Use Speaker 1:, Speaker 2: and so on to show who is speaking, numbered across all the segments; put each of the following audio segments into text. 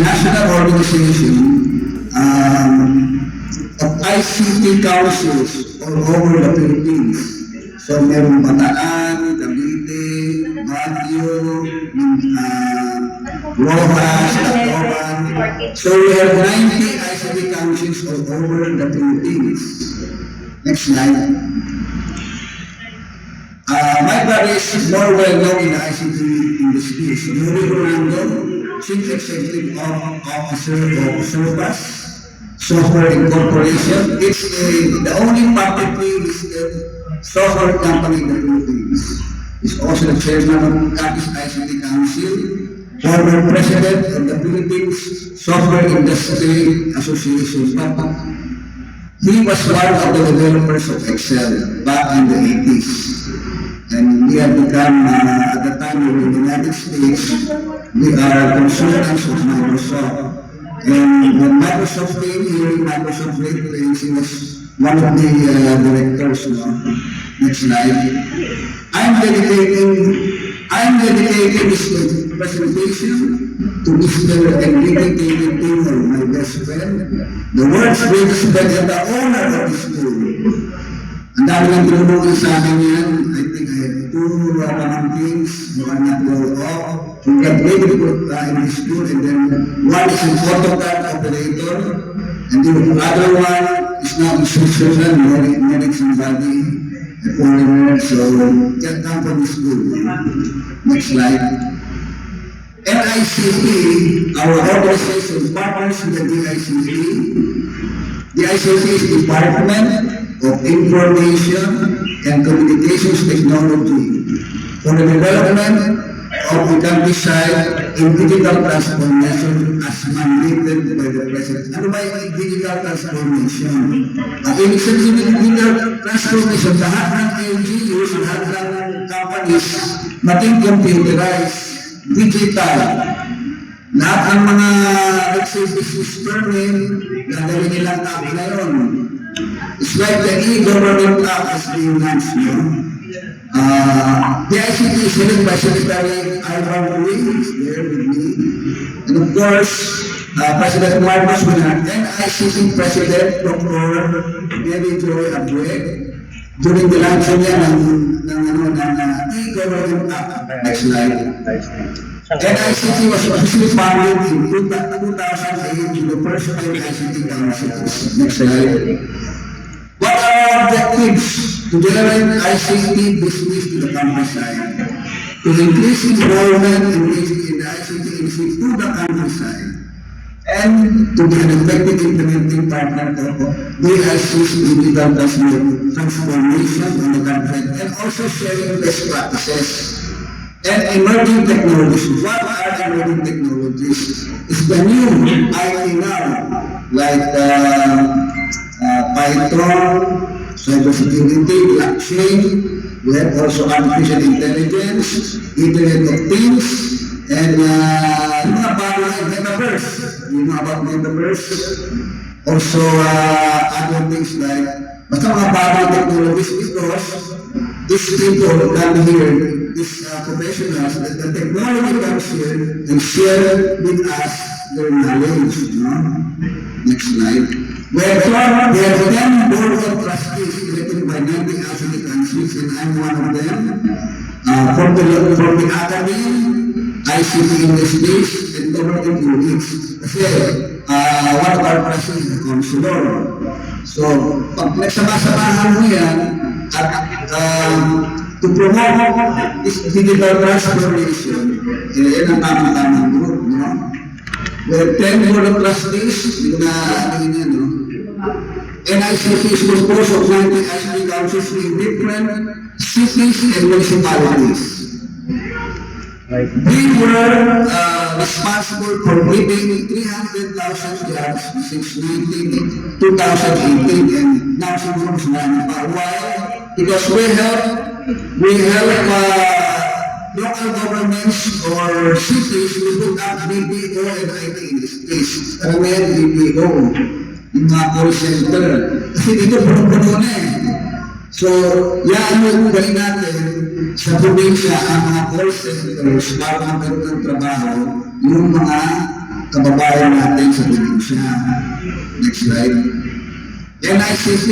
Speaker 1: national organization of ICT councils all over the Philippines. So meron Bataan, Cavite, Baguio, Rojas, Tacloban. So we have 90 ICT councils all over the Philippines. Next slide. My brother is more well known in the ICT industry. Yuri Rolando, Chief Executive Officer of Surpass Software Incorporation. It's the only publicly listed software company in the Philippines. He's also the chairman of Capiz ICT Council, former president of the Philippines Software Industry Association. He was one of the developers of Excel back in the 80s. And we have become, at the time in the United States, we are consultants of Microsoft. And when Microsoft came here, Microsoft Great Plains, he was one of the directors. Next slide. I'm dedicating this presentation to Mr. Enrique Timor, my best friend, the world's greatest friend and the owner of this school. Ang dami ng tinulungan sa akin yan. I think I have two things who are not well off, who graduated in this school, and then one is an AutoCAD operator, and the other one is now in Switzerland, married somebody, a foreigner, so can come from this school. Next slide. NICT, our organization partners with the DICT. The ICT is Department of Information and Communications Technology for the development of the countryside in digital transformation as mandated by the President. Ano ba yung digital transformation? Ang ibig sabihin ng digital transformation, lahat ng LGUs, lahat ng companies, maging computerized, digital. Lahat ng mga, let's say, business permit, gagawin nilang app na yun. It's like the e-government app has been launched, the ICT is headed by Secretary Ivan Ruiz, is there with me. And of course, President Marcos Bernard and ICT President Dr. Debbie Joy Abueg during the launching niya ng e-government app. Next slide. NICT was officially founded in 2008 in the first time ICT Council. Next slide. What are our objectives? To generate ICT business to the countryside, to increase involvement in the ICT industry to the countryside, and to be an effective implementing partner of the ICT digital transformation on the countryside, and also sharing best practices. And emerging technologies. What are emerging technologies? It's the new IT now, like Python, cybersecurity, blockchain. We have also artificial intelligence, Internet of Things, and you know about metaverse. You know about metaverse. Also other things like basta mga bagong technologies because these people come here. These professionals, the technology comes here and share with us their knowledge. Next slide. We have 10 board of trustees elected by 90 ICT councils, and I'm one of them. For the academy, ICT industries, and government units. Kasi one of our trustees is a counselor. So, pag nagsama-samahan mo yan, at to promote this digital transformation, yan ang tamang-tamang group, We have 10 board of trustees, NICT is composed of 90 ICT councils in different cities and municipalities. We were responsible for giving 300,000 jobs since 2018 and now since why? Because we help local governments or cities to put up BPO and IT industries. Karamihan BPO, yung mga call center. Kasi dito puno-puno na eh. So, yan yung gawin natin sa probinsya ang mga call centers para magkaroon ng trabaho yung mga kababayan natin sa probinsya. Next slide. NICP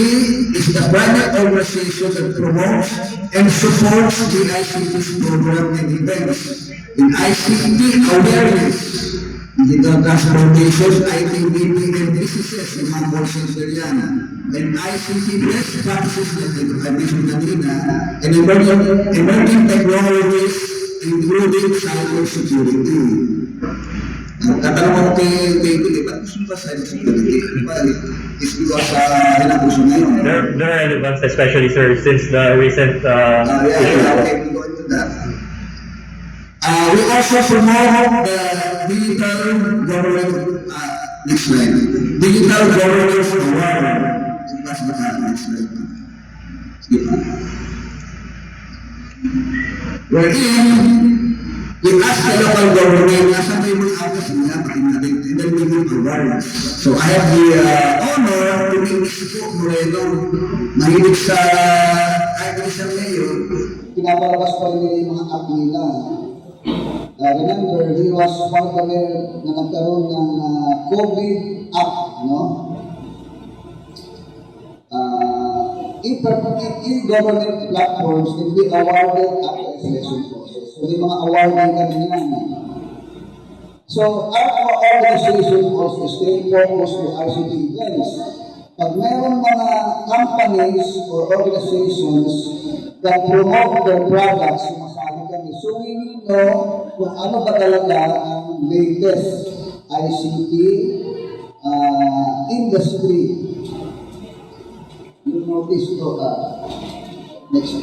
Speaker 1: is the private organization that promotes and supports the ICT's program and events. In ICT awareness, digital transportation, ITBP and businesses, yung mga call center yan. And ICT best practices that I mentioned kanina, and emerging technologies, including cybersecurity. Tatanong ko kay ba't gusto ba cybersecurity? Is because hinapuso ngayon.
Speaker 2: They're relevant, especially sir, since the recent
Speaker 1: Okay, we go into that. We also promote the digital government, next slide. Digital governance award. Next slide. Wherein, we ask the local government, nasa kayo mga awas niya, pati natin, and then we give awards. So I have the honor to be Mr. Moreno, mahilig sa kahit isang mayor, pinapalabas pa rin yung mga app nila. Remember, he was one of the mayor na nagkaroon ng COVID app, no? E-government platforms can be awarded after a selection process. So, may mga award din kami yan. So, our organization also stay focused to ICT events. Pag mayroong mga companies or organizations that promote their products, sumasali kami. So, we need to know kung ano ba talaga ang latest ICT industry. You notice ito, next.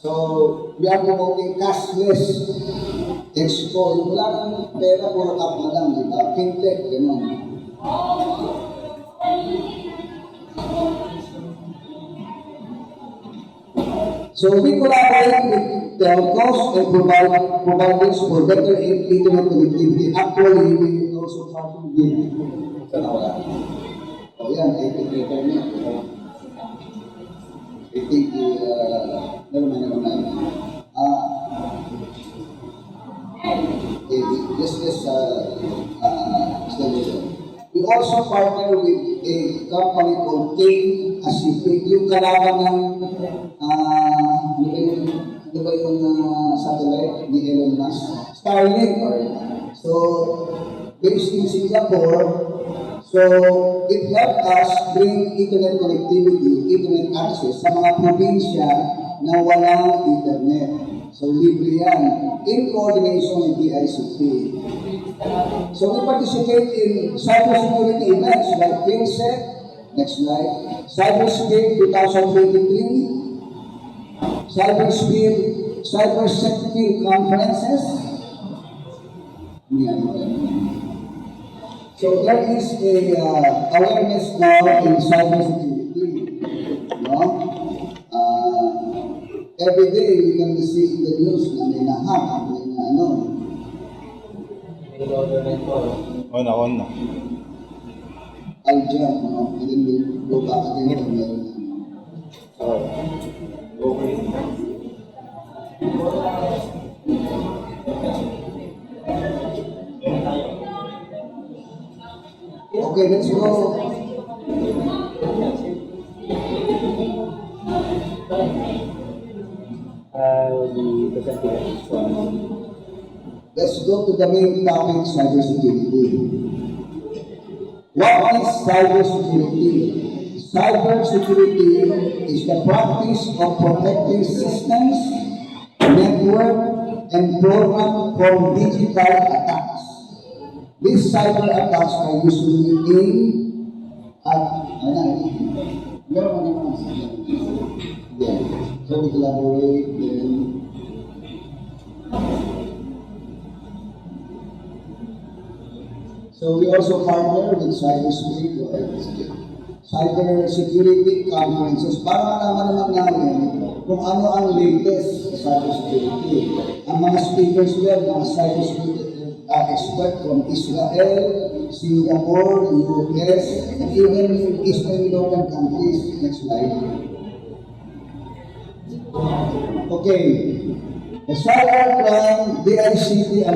Speaker 1: So, we are promoting cashless expo. Yung wala ng pera, puro app na lang, diba? Fintech, gano'n. So, we collaborate with telcos and providers for better internet connectivity. Actually, we also try to give. Oh, yan, internet. I think, never mind. We also partner with a company called King Pacific, yung kalaban ng, ano ba yung satellite ni Elon Musk? Starlink. So, based in Singapore, so, it helped us bring internet connectivity, internet access sa mga probinsya na walang internet. So, libre yan, in coordination with the ICT. So, we participate in cybersecurity events like FinSec, next slide, Cyberscape 2023, Cybersecurity conferences. So there is a awareness now in cybersecurity. No? Every day we can see in the news na may nahack, may na ano.
Speaker 3: On na.
Speaker 1: I'll jump, no? And then we'll go back again to meron na. Okay, let's go. Let's go to the main topic, cybersecurity. What is cybersecurity? Cybersecurity is the practice of protecting systems, network, and program from digital attacks. These cyber attacks are usually aimed at so we collaborate then. So we also partner with cybersecurity conferences para malaman naman namin kung ano ang latest sa cybersecurity. Ang mga speakers yan, mga cybersecurity expert from Israel, Singapore, US, and even Eastern European countries. Next slide. Okay. The Cybercrime DICT,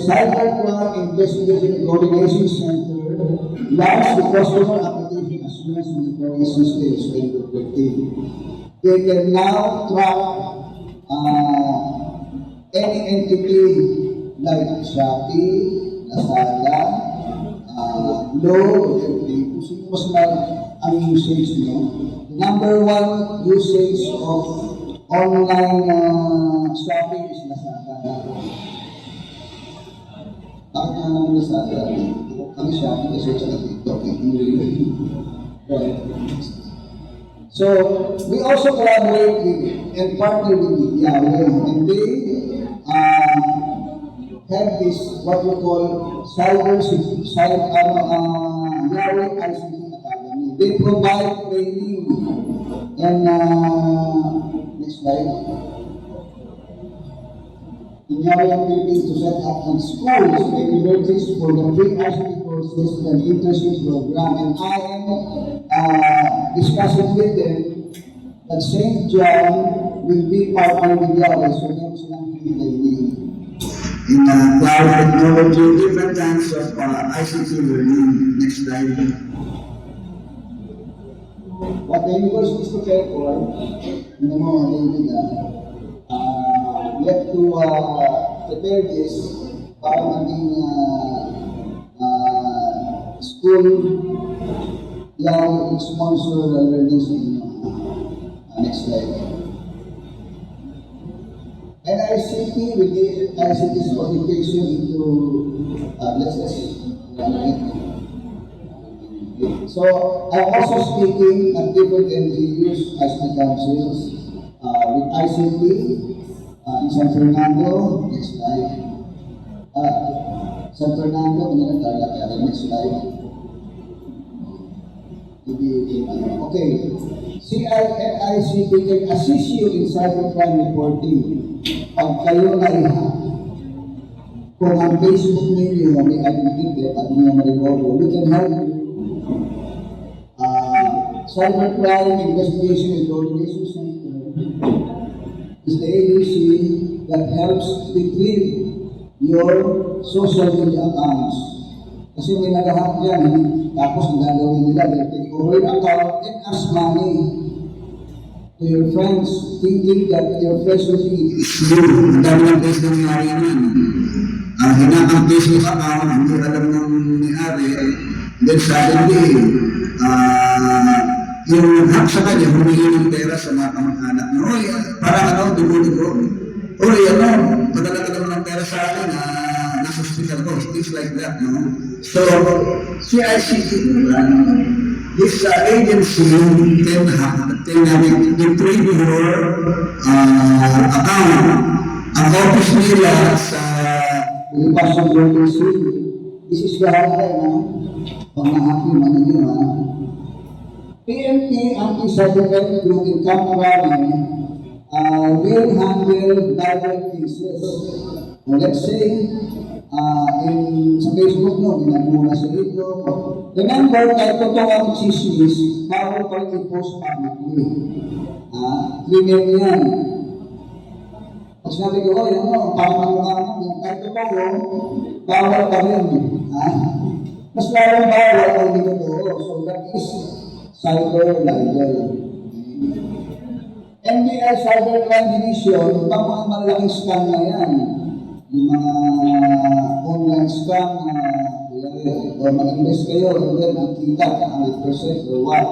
Speaker 1: Cybercrime Investigation and Coordination Center launched the customer application assurance monitoring system in 2013. They can now track any entity like Shopee, Lazada, Low, kung sino mas ang usage nyo. The number one usage of online shopping is Lazada. Bakit nga naman Lazada? Kami shopping kasi sa TikTok. So, we also collaborate with and partner with Yahweh, and they have this, what we call, Yahweh ICT Academy. They provide training and, next slide, in Yahweh Philippines to set up on schools and universities for the free ICT courses and internship program. And I am discussing with them that St. John will be partner with Yahweh, so meron silang free training. In cloud technology, different kinds of ICT learning. Next slide. What the university is prepared for, we have to prepare this para maging school yung sponsor learning sa inyo. Next slide. NICT will give ICT's qualification into So I'm also speaking at different NGOs as the councils with ICT in San Fernando. Next slide. San Fernando, next slide. Okay. CINICT can assist you in cybercrime reporting. Pag kayo na kung ang Facebook ninyo may identity at may marigogo, we can help you. Cybercrime Investigation and Coordination Center is the agency that helps retrieve your social media accounts. Kasi may nag-hack yan, tapos ang gagawin nila, they take over your account and ask money to your friends, thinking that your friends will be
Speaker 4: Ang dami ng case na nangyari naman. Hinap ang Facebook account, hindi alam ng may-ari, then suddenly, yung hack sa kanya, humingi ng pera sa mga kamag-anak niya. Oy, parang dugo-dugo. Oy, padala ka naman ng pera sa akin, nasa hospital ko, things like that, no? So, CICT, this agency can retrieve your account. Ang office nila sa
Speaker 1: Passion University. This is the hotline na pang-happy man nyo. PNP Anti-Cybercrime Group in Camp Rally will handle direct cases. Let's say, sa Facebook nyo, ginagmula sa ito. Remember, kahit totoo ang chismis, bawal pa rin i-post publicly. Criminal yan. Pag sinabi ko, parang kahit totoo, bawal pa rin. Mas lalong bawal ang hindi totoo. So that is cyber libel. NBI Cybercrime Division, pang mga malaking scam na yan. Yung mga online scam na o mag-invest kayo, and then makita 100% or what.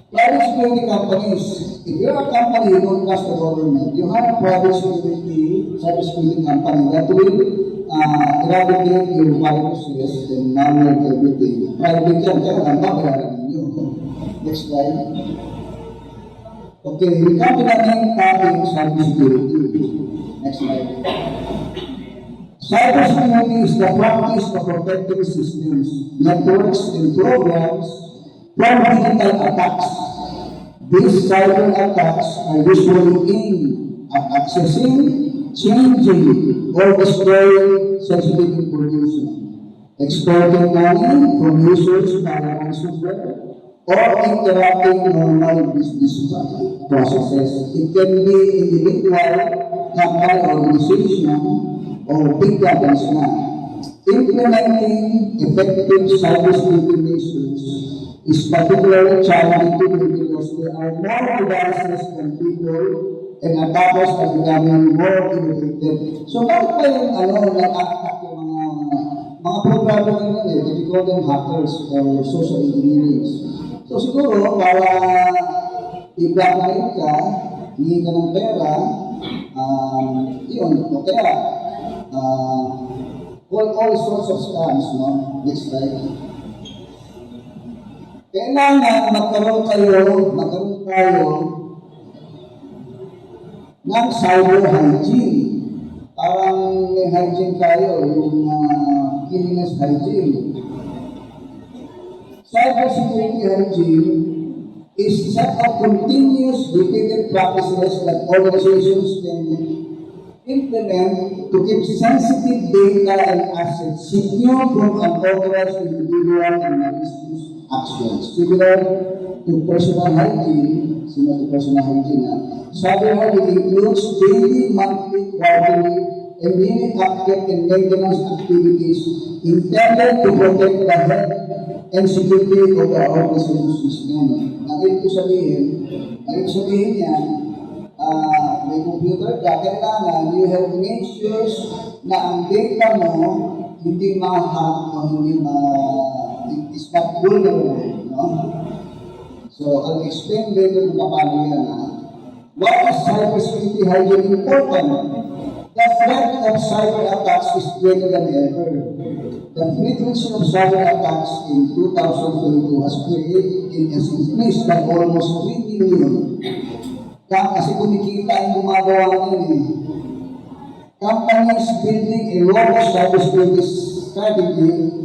Speaker 1: Private security companies, if you're a company, you don't trust the government, you have a private security, cybersecurity company that will eradicate your viruses and malware everything. Private yan, kaya nabakararan ninyo. Next slide. Okay, we come to the main topic, cybersecurity. Next slide. Cybersecurity is the practice of protecting systems, networks, and programs from digital attacks. These cyber attacks are usually aimed at accessing, changing, or destroying sensitive information, extorting money from users para ransomware, or interrupting normal business processes. It can be individual
Speaker 4: company organization or big companies na, implementing effective cybersecurity measures is particularly challenging because there are more devices than people and attackers are becoming more innovative. So bakit pa yung nag-attack yung mga programmer nila we call them hackers or social engineers. So siguro para i-blackmail ka, hingi ka ng pera, yun, o kaya, all sorts of scams, no? Next slide. Kailangan magkaroon tayo ng cyber hygiene. Parang may hygiene tayo, yung cleanliness hygiene. Cyber security hygiene is set of continuous repeated practices that organizations can implement to keep sensitive data and assets secure from unauthorized individual and malicious actions. Similar to personal hygiene, cyber hygiene includes daily, monthly, quarterly, and daily update and maintenance activities intended to protect the health and security of the organization system. Ibig sabihin niya, may computer ka, kailangan you have to make sure na ang data mo hindi ma-hack o hindi is not vulnerable. No? So, I'll explain later kung paano yan. What is cybersecurity hygiene important? The threat of cyber attacks is greater than ever. The frequency of cyber attacks in 2022 has increased by almost 3 million. Kasi kumikita yung gumagawa ngayon Companies building a robust cybersecurity strategy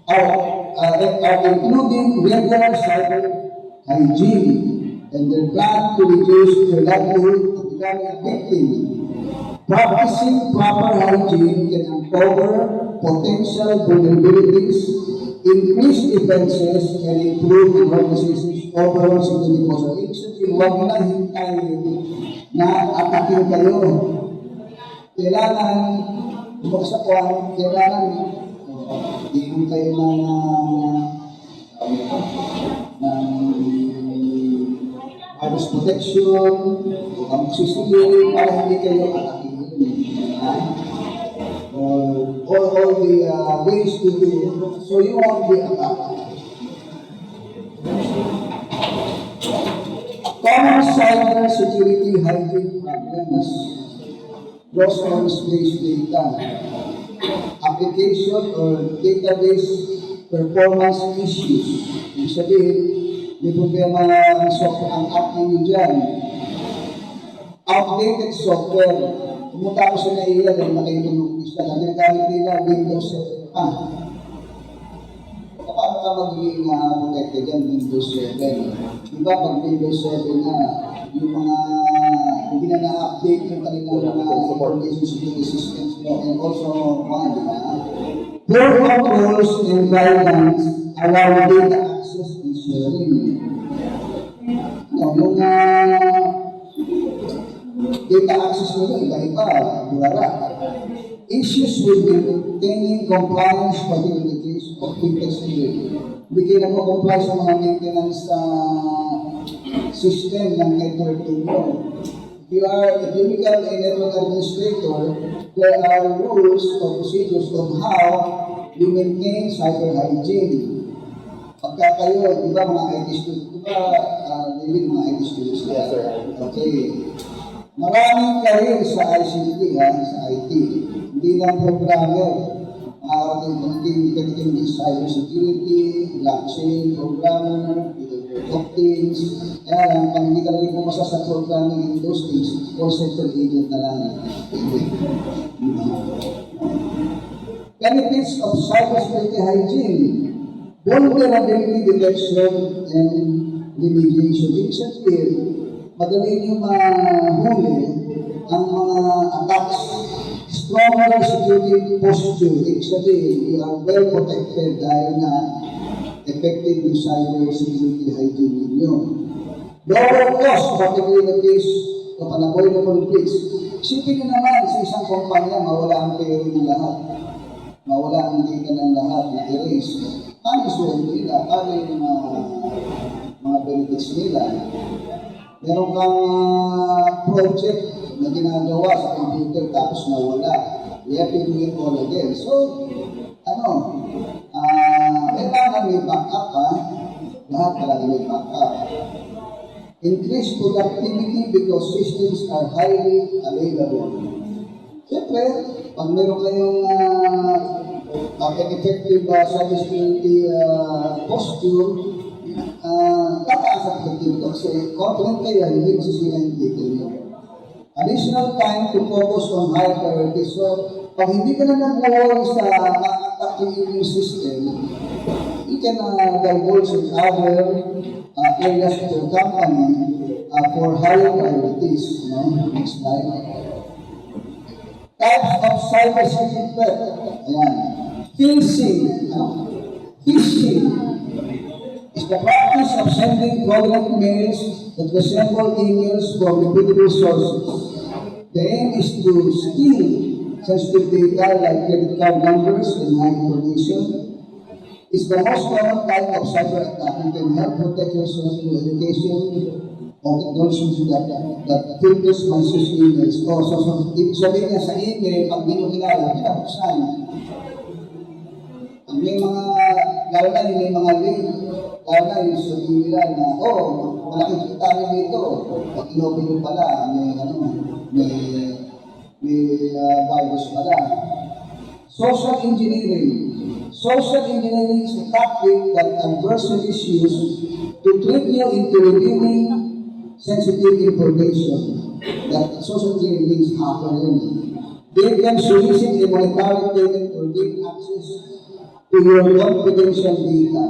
Speaker 4: are including regular cyber hygiene and their plan to reduce the likelihood of becoming a victim. Practicing proper hygiene can uncover potential vulnerabilities, increase defenses, and improve the organization's overall security posture. Ibig sabihin, huwag na hintayin na atakin kayo. Kailangan, kailangan hindi kayo ng virus protection, o magsisili para hindi kayo atakin. All the ways to do so you won't be attacked. Common cyber security hygiene problems, loss of misplaced data, application or database performance issues. Ibig sabihin, may problema ang software ang app ninyo dyan. Outdated software. Pumunta ko sa NAIA dahil nakitulog isa na ginagamit nila Windows 7 pa. Paano ka magiging protected dyan Windows 7? Diba pag Windows 7 na, yung mga hindi na na-update yung kanilang mga information security systems and also mga poor controls and guidelines allow data access and sharing. Yung data access nila, iba-iba, burara. Issues with maintaining compliance, particularly in the case of fintech security. Hindi kayo nagko-comply sa mga maintenance system ng network ninyo. If you become a network administrator, there are rules or procedures on how you maintain cyber hygiene. Pagka kayo, di ba mga IT students, di ba, mga IT students?
Speaker 3: Yes, sir.
Speaker 4: Okay. Maraming karir sa ICT, sa IT. Hindi lang programmer. Hindi cyber security, blockchain, programmer, things. Kaya lang, pag hindi ka rin pumasa sa programming in those things, call center agent na lang. Benefits of cybersecurity hygiene, vulnerability detection and remediation. Ibig sabihin, madali niyo mahuli ang mga attacks. Stronger security posture. Ibig sabihin, you are well protected dahil na effective yung cyber security hygiene ninyo. Lower cost, particularly in the case of unavoidable risks. Isipin nyo naman, sa isang kumpanya, mawala ang pera ng lahat. Mawala ang data ng lahat, na-erase. Ano sweldo nila? Ano yung mga benefits nila? Meron kang project na ginagawa sa computer tapos nawala. You have to do it all again. So, kailangan may backup ha. Lahat talaga may backup. Increase productivity because systems are highly available. Siyempre, pag meron kayong effective cybersecurity posture, tataas ang productivity kasi confident kayo, hindi masisira yung data nyo. Additional time to focus on higher priorities. So, pag hindi ka na nag-worry sa attacking yung system, you can divulge in other areas of your company for higher priorities. Next slide. Types of cybersecurity threat. Ayan. Phishing. Phishing is the practice of sending fraudulent mails that resemble emails from reputable sources. The aim is to steal sensitive data like credit card numbers and high information. It's the most common type of cyber attack and can help protect yourself through education of technologies that filters malicious emails. So, ibig sabihin niya sa email, pag di mo kilala, pinapuksan. Ang may mga, lalo na yung may mga link, lalo na yung sabihin nila na, malaking kita rin dito. Pag inopen mo pala, may virus pala. Social engineering. Social engineering is a tactic that adversaries use to trick you into revealing sensitive information that social engineering is happening. They can solicit a monetary payment or give access to your confidential data.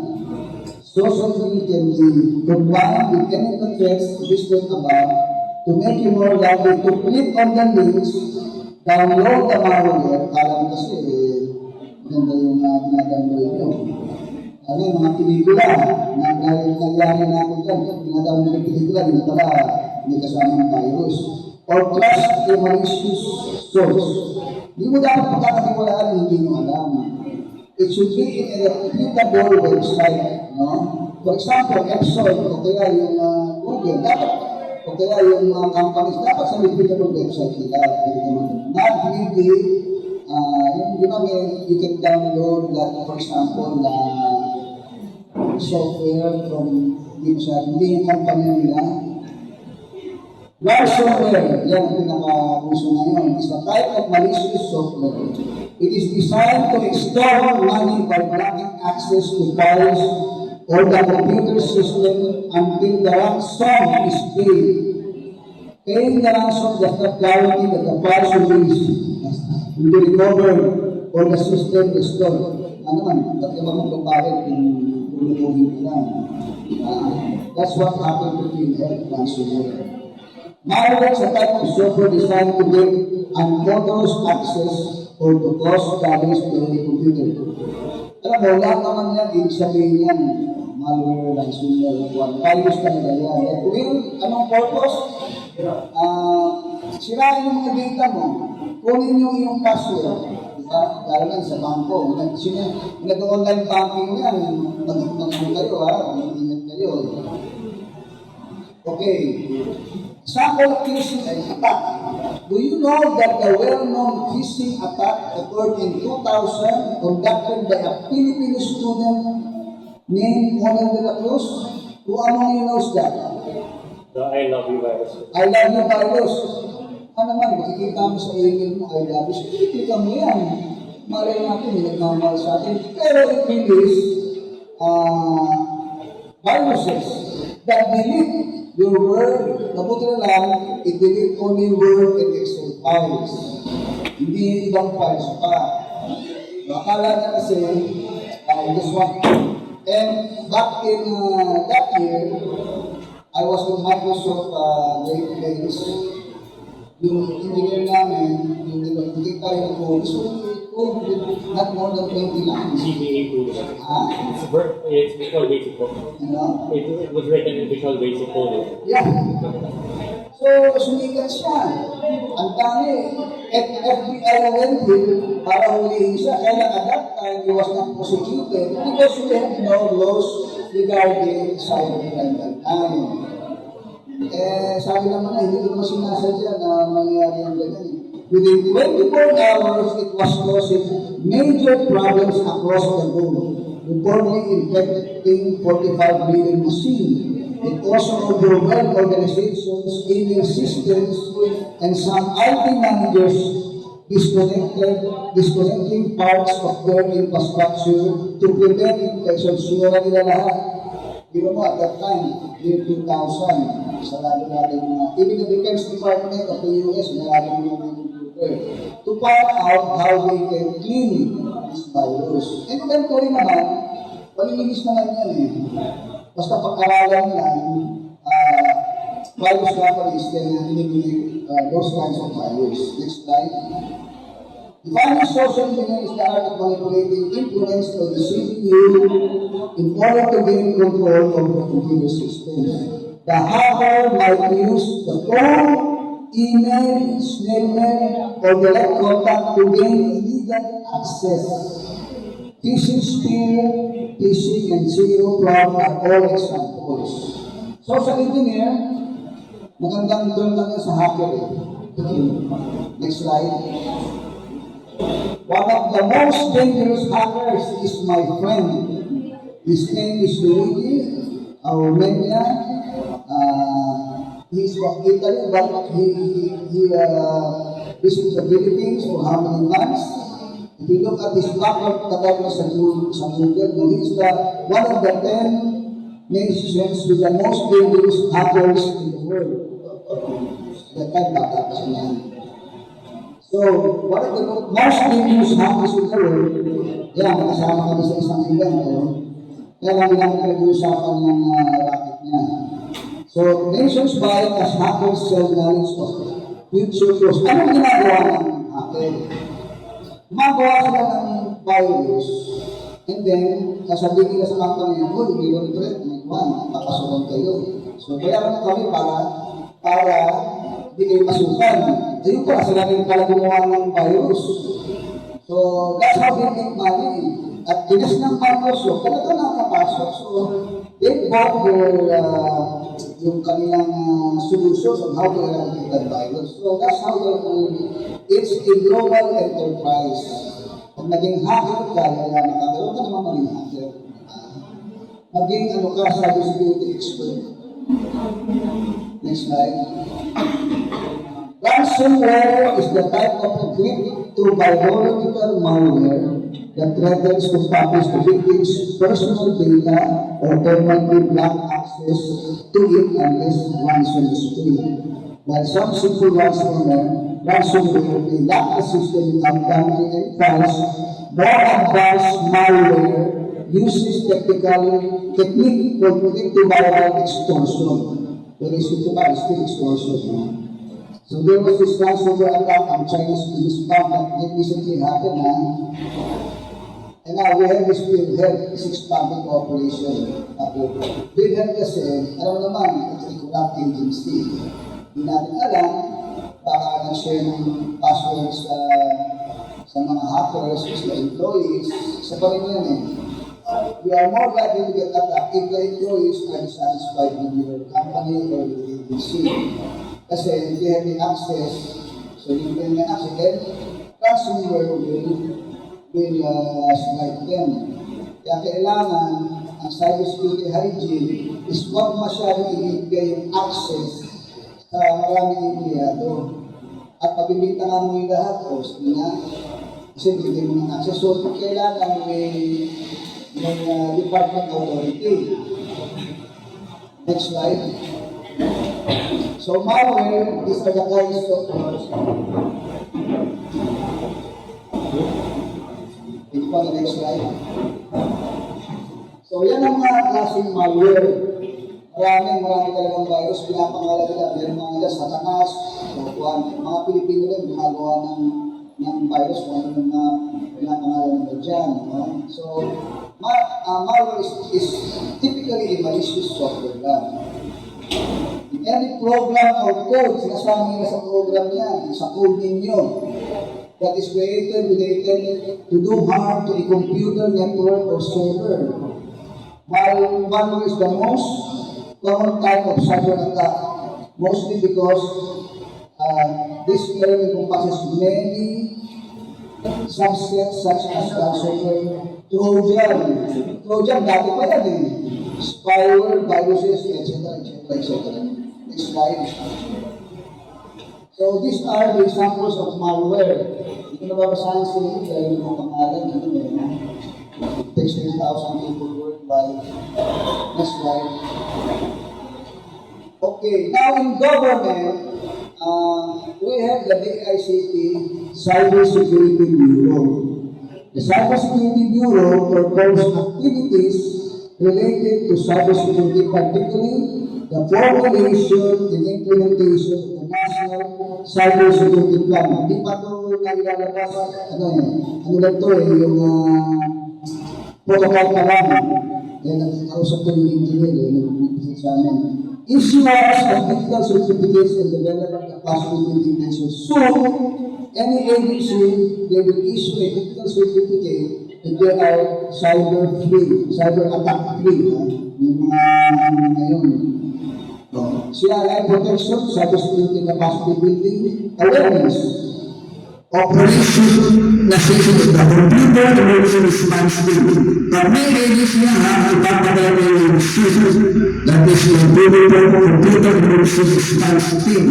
Speaker 4: Social engineering can be combined with chemical threats listed above to make you more likely to click on the links, download the malware, alam kasi maganda yung dinadownload nyo. Ano yung mga pelikula, nangyari na ako dyan, dinadownload yung pelikula, hindi pala may kasamang virus. Or trust a malicious source. Hindi mo dapat pagkakatiwalaan, hindi nyo alam. It should be in a reputable website. No? For example, Epson, o kaya yung Google, dapat, o kaya yung mga companies, dapat sa reputable website nila. Not really, you can download, like, for example, software from hindi yung company nila. Ransomware, yan ang pinaka-uso ngayon, is a type of malicious software. It is designed to extort money by blocking access to files or the computer system until the ransom is paid. Paying the ransom does not guarantee that the files will be recovered or the system restored. Ano man, tatlo ba mong bakit kung luluhin nila? That's what happened to Finhead ransomware. Malware is a type of software designed to get unauthorized access or to cause damage to the computer. Alam mo, lahat naman yan, ibig sabihin yan, malware, ransomware, virus talaga yan. At anong purpose? Sirain yung mga data mo, kunin nyo yung password. Lalo lang sa bangko, nag-online banking yan, mag-ingat kayo mag-ingat kayo. Okay. Example phishing attack. Do you know that the well-known phishing attack occurred in 2000 conducted by a Filipino student named Juan de la Cruz? Who among you knows that?
Speaker 2: The I love you virus.
Speaker 4: I love you virus. Ano naman, makikita mo sa email mo, I love you. Kikita mo yan. Malay natin, nagmamahal sa atin. Pero it release viruses that delete your word, mabuti na lang, i-delete only word and Excel files. Hindi ibang files pa. Akala na kasi, this one. And back in that year, I was with Microsoft database. Yung engineer namin, yung nakikita yung code, so code with not more than 20 lines.
Speaker 2: GBA tools. It's Visual Basic Code.
Speaker 4: You know?
Speaker 2: It was written in Visual Basic Code.
Speaker 4: Yeah. So, sumikat siya. Ang dami. FBI went in para hulihin siya. Kaya at that time, he was not prosecuted because we had no laws regarding cybercrime that time. Sabi naman na, hindi ko sinasadya na mangyayari ang ganyan. Within 24 hours, it was causing major problems across the globe, reportedly infecting 45 million machines. It also overwhelmed organizations, email systems, and some IT managers disconnecting parts of their infrastructure to prevent infection. Sura nila lahat. Di ba mo, at that time, year 2000, sarado natin even the Defense Department of the US, narado yung computer to find out how they can clean this virus. And eventually naman, palilinis naman yan eh. Basta pag-aralan lang, virus companies can eliminate those kinds of virus. Next slide. Defining social engineering is the art of manipulating influence or deceiving you in order to gain control of the computer system. The hacker might use the phone, email, snail mail, or direct contact to gain illegal access. Phishing spear, phishing, and zero fraud are all examples. Social engineer, magandang term lang yan sa hacker eh. Next slide. One of the most dangerous hackers is my friend. His name is Luigi Romania. He's from Italy, but he visited the Philippines for how many months? If you look at his record, katay mo sa Google, he's one of the 10 nations with the most dangerous hackers in the world. That time, bata pa siya. So, one of the most dangerous hackers in the world, yan, kasama kami sa isang event, kaya lang lang pinag-uusapan ng racket niya. So, nations buy as hackers sell knowledge of future flows. Anong ginagawa ng hacker? Gumagawa sila ng virus, and then, sasabihin nila sa company, oh, hindi yung threat, may one, papasukan kayo. So, bayaran na kami para hindi kayo masukan. Ayun pala, sila rin pala gumawa ng virus. So, that's how they make money. At tinas ng Microsoft, talaga nakapasok. So, they bought yung kanilang solutions on how to eradicate that virus. So, that's how they're doing it. It's a global enterprise. Pag naging hacker ka, kaya nakagawa ka naman maging hacker. Maging cybersecurity expert. Next slide. Ransomware is the type of encrypt through biological malware that threatens to publish the victim's personal data or permanently block access to it unless ransom is paid. While some simple ransomware may lock the system without damaging any files, more advanced malware uses technique called cryptographic extortion. Pero ito ba, still extortion. So there was this ransomware attack on Chinese police bank that recently happened and now we have this Wilhelm 6 public operation. Wilhelm kasi, alam naman, it's a corrupt agency. Hindi natin alam, baka nag-share ng passwords sa mga hackers, sa employees, sa pa rin yan eh. We are more likely to get attacked if the employees are dissatisfied with your company or your agency. Kasi they have the access, so if they have the access, then ransomware will snipe them. Kaya kailangan ang cybersecurity hygiene is huwag masyadong ibigay yung access sa maraming empleyado. At pabibinta nga mo yung lahat, o sige nga, kasi bigay mo ng access. So kailangan may department authority. Next slide. So malware is the kinds of ito pa the next slide. So yan ang mga klaseng malware. Marami talagang virus, pinapangalan nila. Meron mga nila Satanas, mga Pilipino rin gumagawa ng virus kung ano mga pinapangalan nila dyan. So malware is typically a malicious software lang. Any program or code, sinasabi nila sa program niya, sa code ninyo, that is created related to do harm to a computer network or server. Malware is the most common type of cyber attack, mostly because this term encompasses many subsets such as ransomware, Trojan. Trojan, dati pa yan eh. Spyware, viruses, etc. Next slide. So these are the examples of malware. Ito na babasahin sa inyo dahil yung mga pangalan. It takes 10,000 people worldwide. Next slide. Okay, now in government, we have the DICT Cybersecurity Bureau. The Cybersecurity Bureau performs activities related to cybersecurity, particularly the formulation and implementation of the National Cybersecurity Plan. Hindi pa ito nailalabas, ano lang ito yung protocol pa lang. Yan ang kausap ko yung engineer, nag-present sa amin. Issuance of digital certificates and development capacity building measures. So, any agency, they will issue a digital certificate if they are cyber-free, cyber-attack-free. Yung mga ngayon. CRI protection, cybersecurity capacity building, awareness.
Speaker 1: Operation na session is the computer emergency response team. Pag may release niya ipapadala yung session that is yung computer emergency response team.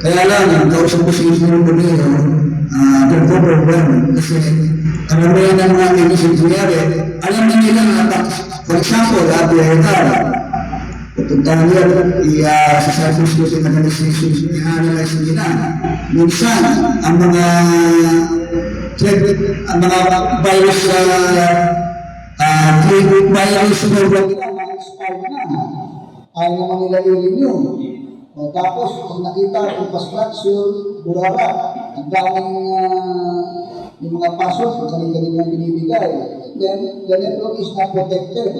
Speaker 1: Kaya lang, kausap ko sa engineer ko niyo, ganito program. Kasi alam mo yan ang mga agency nangyari, alam na nila na, for example, pupuntahan yan, sa cybersecurity organizations, i-analyze nila. Minsan, ang mga virus virus program nila, ma-expire na. Ayaw naman nila i-renew. Tapos, kung nakita ang infrastructure, burara, ang daming yung mga password, kaling-kaling yung binibigay. Then, the network is not protected.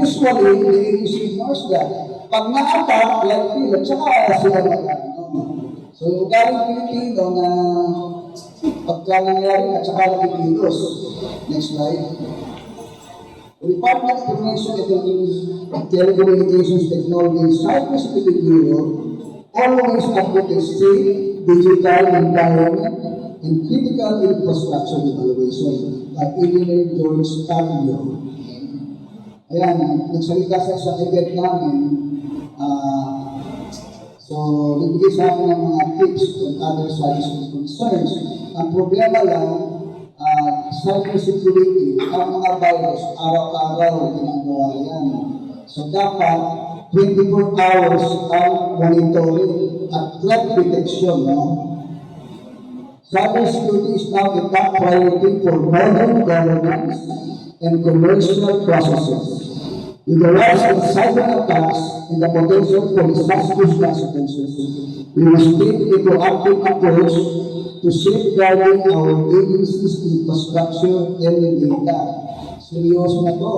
Speaker 1: Usually, the agency ignores that. Pag na-attack, like Philip, saka sila mag-ano. So, yung galing Pilipino na pagka nangyari at saka nag-Pilipinos. Next slide. The Department of Information and Telecommunications Technology Cybersecurity Bureau always advocates safe digital environment and critical infrastructure evaluation like Engineer George Cardio. Ayan, nagsalita sa event namin. So, nagbigay sa akin ng mga tips on other cybersecurity concerns. Ang problema lang, cybersecurity, ang mga virus, araw-araw ginagawa yan. So, dapat 24 hours ang monitoring at threat detection. No? Cybersecurity is now a top priority for modern governments and commercial processes. With the rise of cyber attacks and the potential for disastrous consequences, we must take a proactive approach to safeguarding our agency's infrastructure and data. Seryoso na to.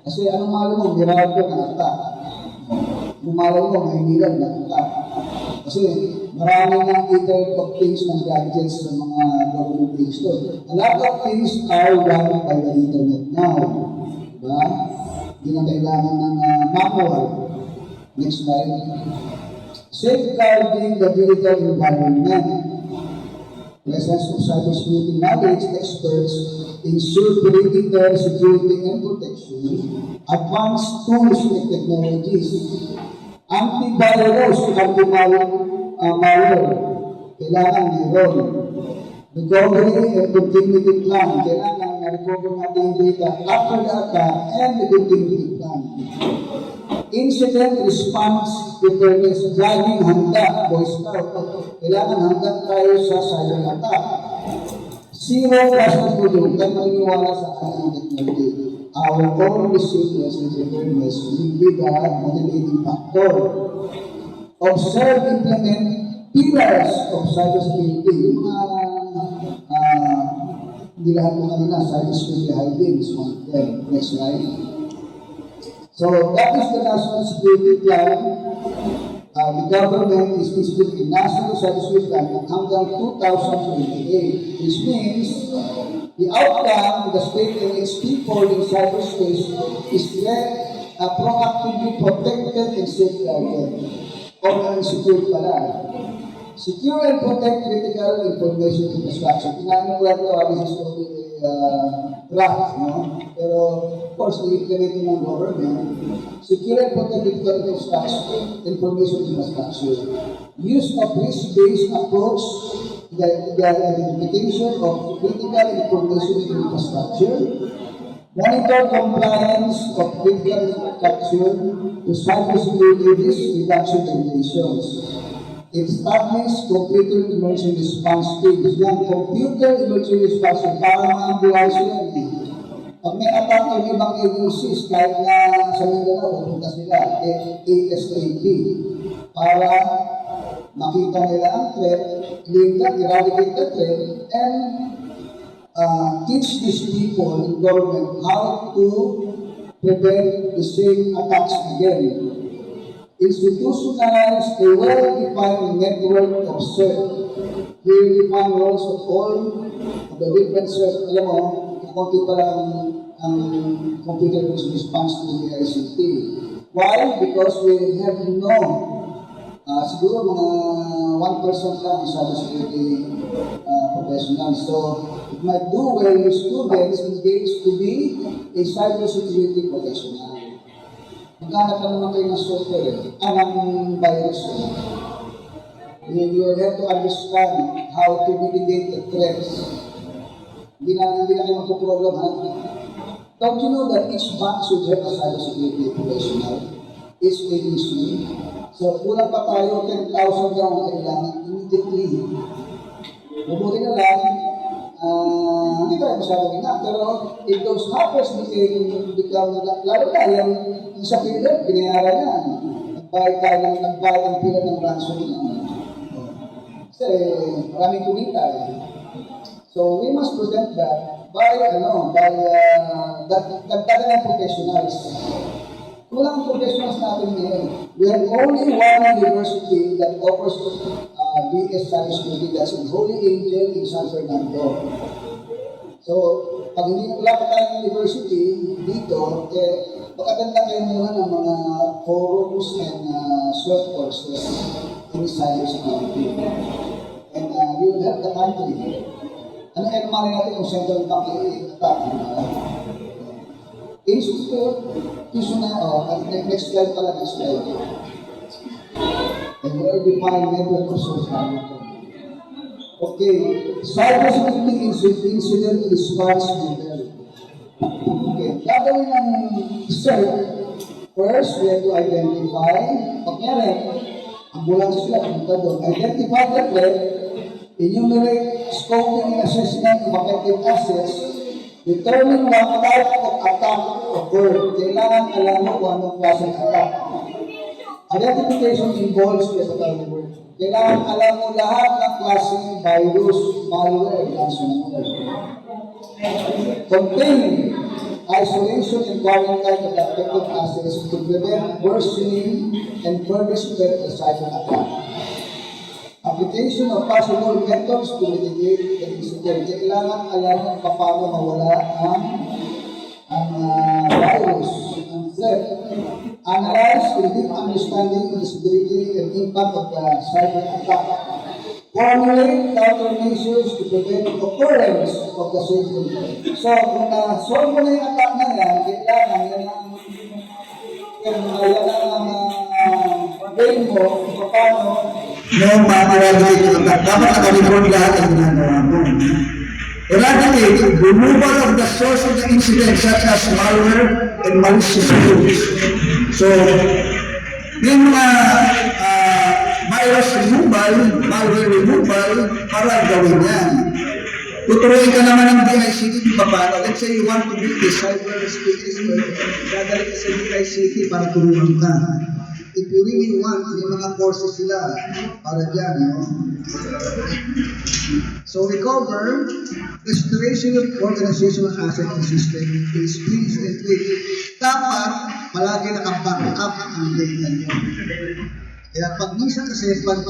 Speaker 1: Kasi anong malam mo, Mirado na attack. Anong malam mo, Maynila na attack. Kasi marami ng Internet of Things ng gadgets ng mga government things to. A lot of things are done by the Internet now. Diba? Hindi na kailangan ng manual. Next slide. Safeguarding the digital environment. Presence of cybersecurity knowledge experts ensure perimeter security and protection, advanced tools and technologies, antivirus, anti-malware, kailangan meron. Recovery and continuity plan, kailangan na-recover natin yung data after the attack and the continuity plan. Incident response preparedness, laging handa, Boy Scout. Kailangan handa tayo sa cyber attack. Zero trust na po yung maniniwala sa ating technology. Our own resilience and preparedness will be the motivating factor. Observe, implement pillars of cybersecurity. Hindi lahat po kanina, cybersecurity hiding is one of them. Next slide. So that is the National Security Plan
Speaker 4: the government is instituting national cybersecurity plan hanggang 2028, which means the outcome of the state and its people in cyberspace is proactively protected and safeguarded. Or secured pala. Secure and protect critical information infrastructure. Tinanong ko lang ito, this is only draft, no? Pero, of course, i-implement ng government. Secure and protect critical infrastructure, information infrastructure. Use of risk-based approach to the identification of critical information infrastructure. Monitor compliance of critical infrastructure to cybersecurity risk reduction regulations. Establish computer emergency response teams. Yung computer emergency response team, parang ma-ambulance yan eh. Pag may attack ng ibang agencies, kahit na sa Mindanao, pupunta sila, ASAP, para makita nila ang threat, eradicate the threat, and teach these people in government how to prevent the same attacks again. Institutionalize a well-defined network of CERT. Clearly define roles of all of the different CERT. Alam mo, konti pala ang computer response to the ICT. Why? Because we have no, siguro mga 1% lang ang cybersecurity professionals. So, it might do well with students engaged to be a cybersecurity professional. Maghanap ka naman kayo ng software, ng virus. You have to understand how to mitigate the threats. Hindi na kayo magpo-program, ha? Don't you know that each bank should have a cybersecurity professional? Each agency. So, kulang pa tayo, 10,000 lang ang kailangan immediately. Mabuti na lang, hindi tayo masyadong ina, pero if those hackers become, lalo na yung sa Philip, binayaran yan. Nagbayad ng pila ng ransom yan. Kasi maraming kumita eh. So we must prevent that by dagdagan ng professionals. Kulang professionals natin ngayon. We have only one university that offers BS cybersecurity, that's in Holy Angel in San Fernando. So, pag hindi wala pa tayong university dito, magaganda kayo muna ng mga forums and short courses in cybersecurity. And we will help the country. Ano kaya naman natin kung central bank i-attack? Institution na, next slide pala, next slide. And well-defined network of social. Okay, cybersecurity incident response model. Okay, gagawin ng CERT. First, we have to identify, pagkari, ambulance sila, pumunta doon. Identify the threat, enumerate, scoping, and assessment of affected assets, determine what type of attack occurred. Kailangan alam mo kung anong klaseng attack. Identification involves the word. Kailangan alam mo lahat ng klaseng virus, malware, ransomware. Contain isolation and quarantine of the affected assets to prevent worsening and further spread the cyber attack. Application of possible methods to mitigate the incident. Kailangan alam mo paano mawala ang virus, ang threat. Analyze with deep understanding of the severity and impact of the cyber attack. Formulate countermeasures to prevent the occurrence of the same thing. So, kung na-solve mo na yung attack na yan, kailangan yan ang brain mo kung paano
Speaker 1: Noong mamaragay ko ang dapat nakalipon lahat ang ginagawa mo. Eradicate, removal of the source of the incident such as malware and malicious tools. So, yung virus removal, malware removal, para gawin yan. Tuturuin ka naman ng DICT paano. Let's say you want to build a cyber security expert, dadalik ka sa DICT para turuan ka. If you really want, may mga courses sila para dyan, no? So recover, restoration of organizational asset and system is please and please. Dapat palagi naka-backup ang data nyo.
Speaker 4: Kaya pag minsan kasi, pag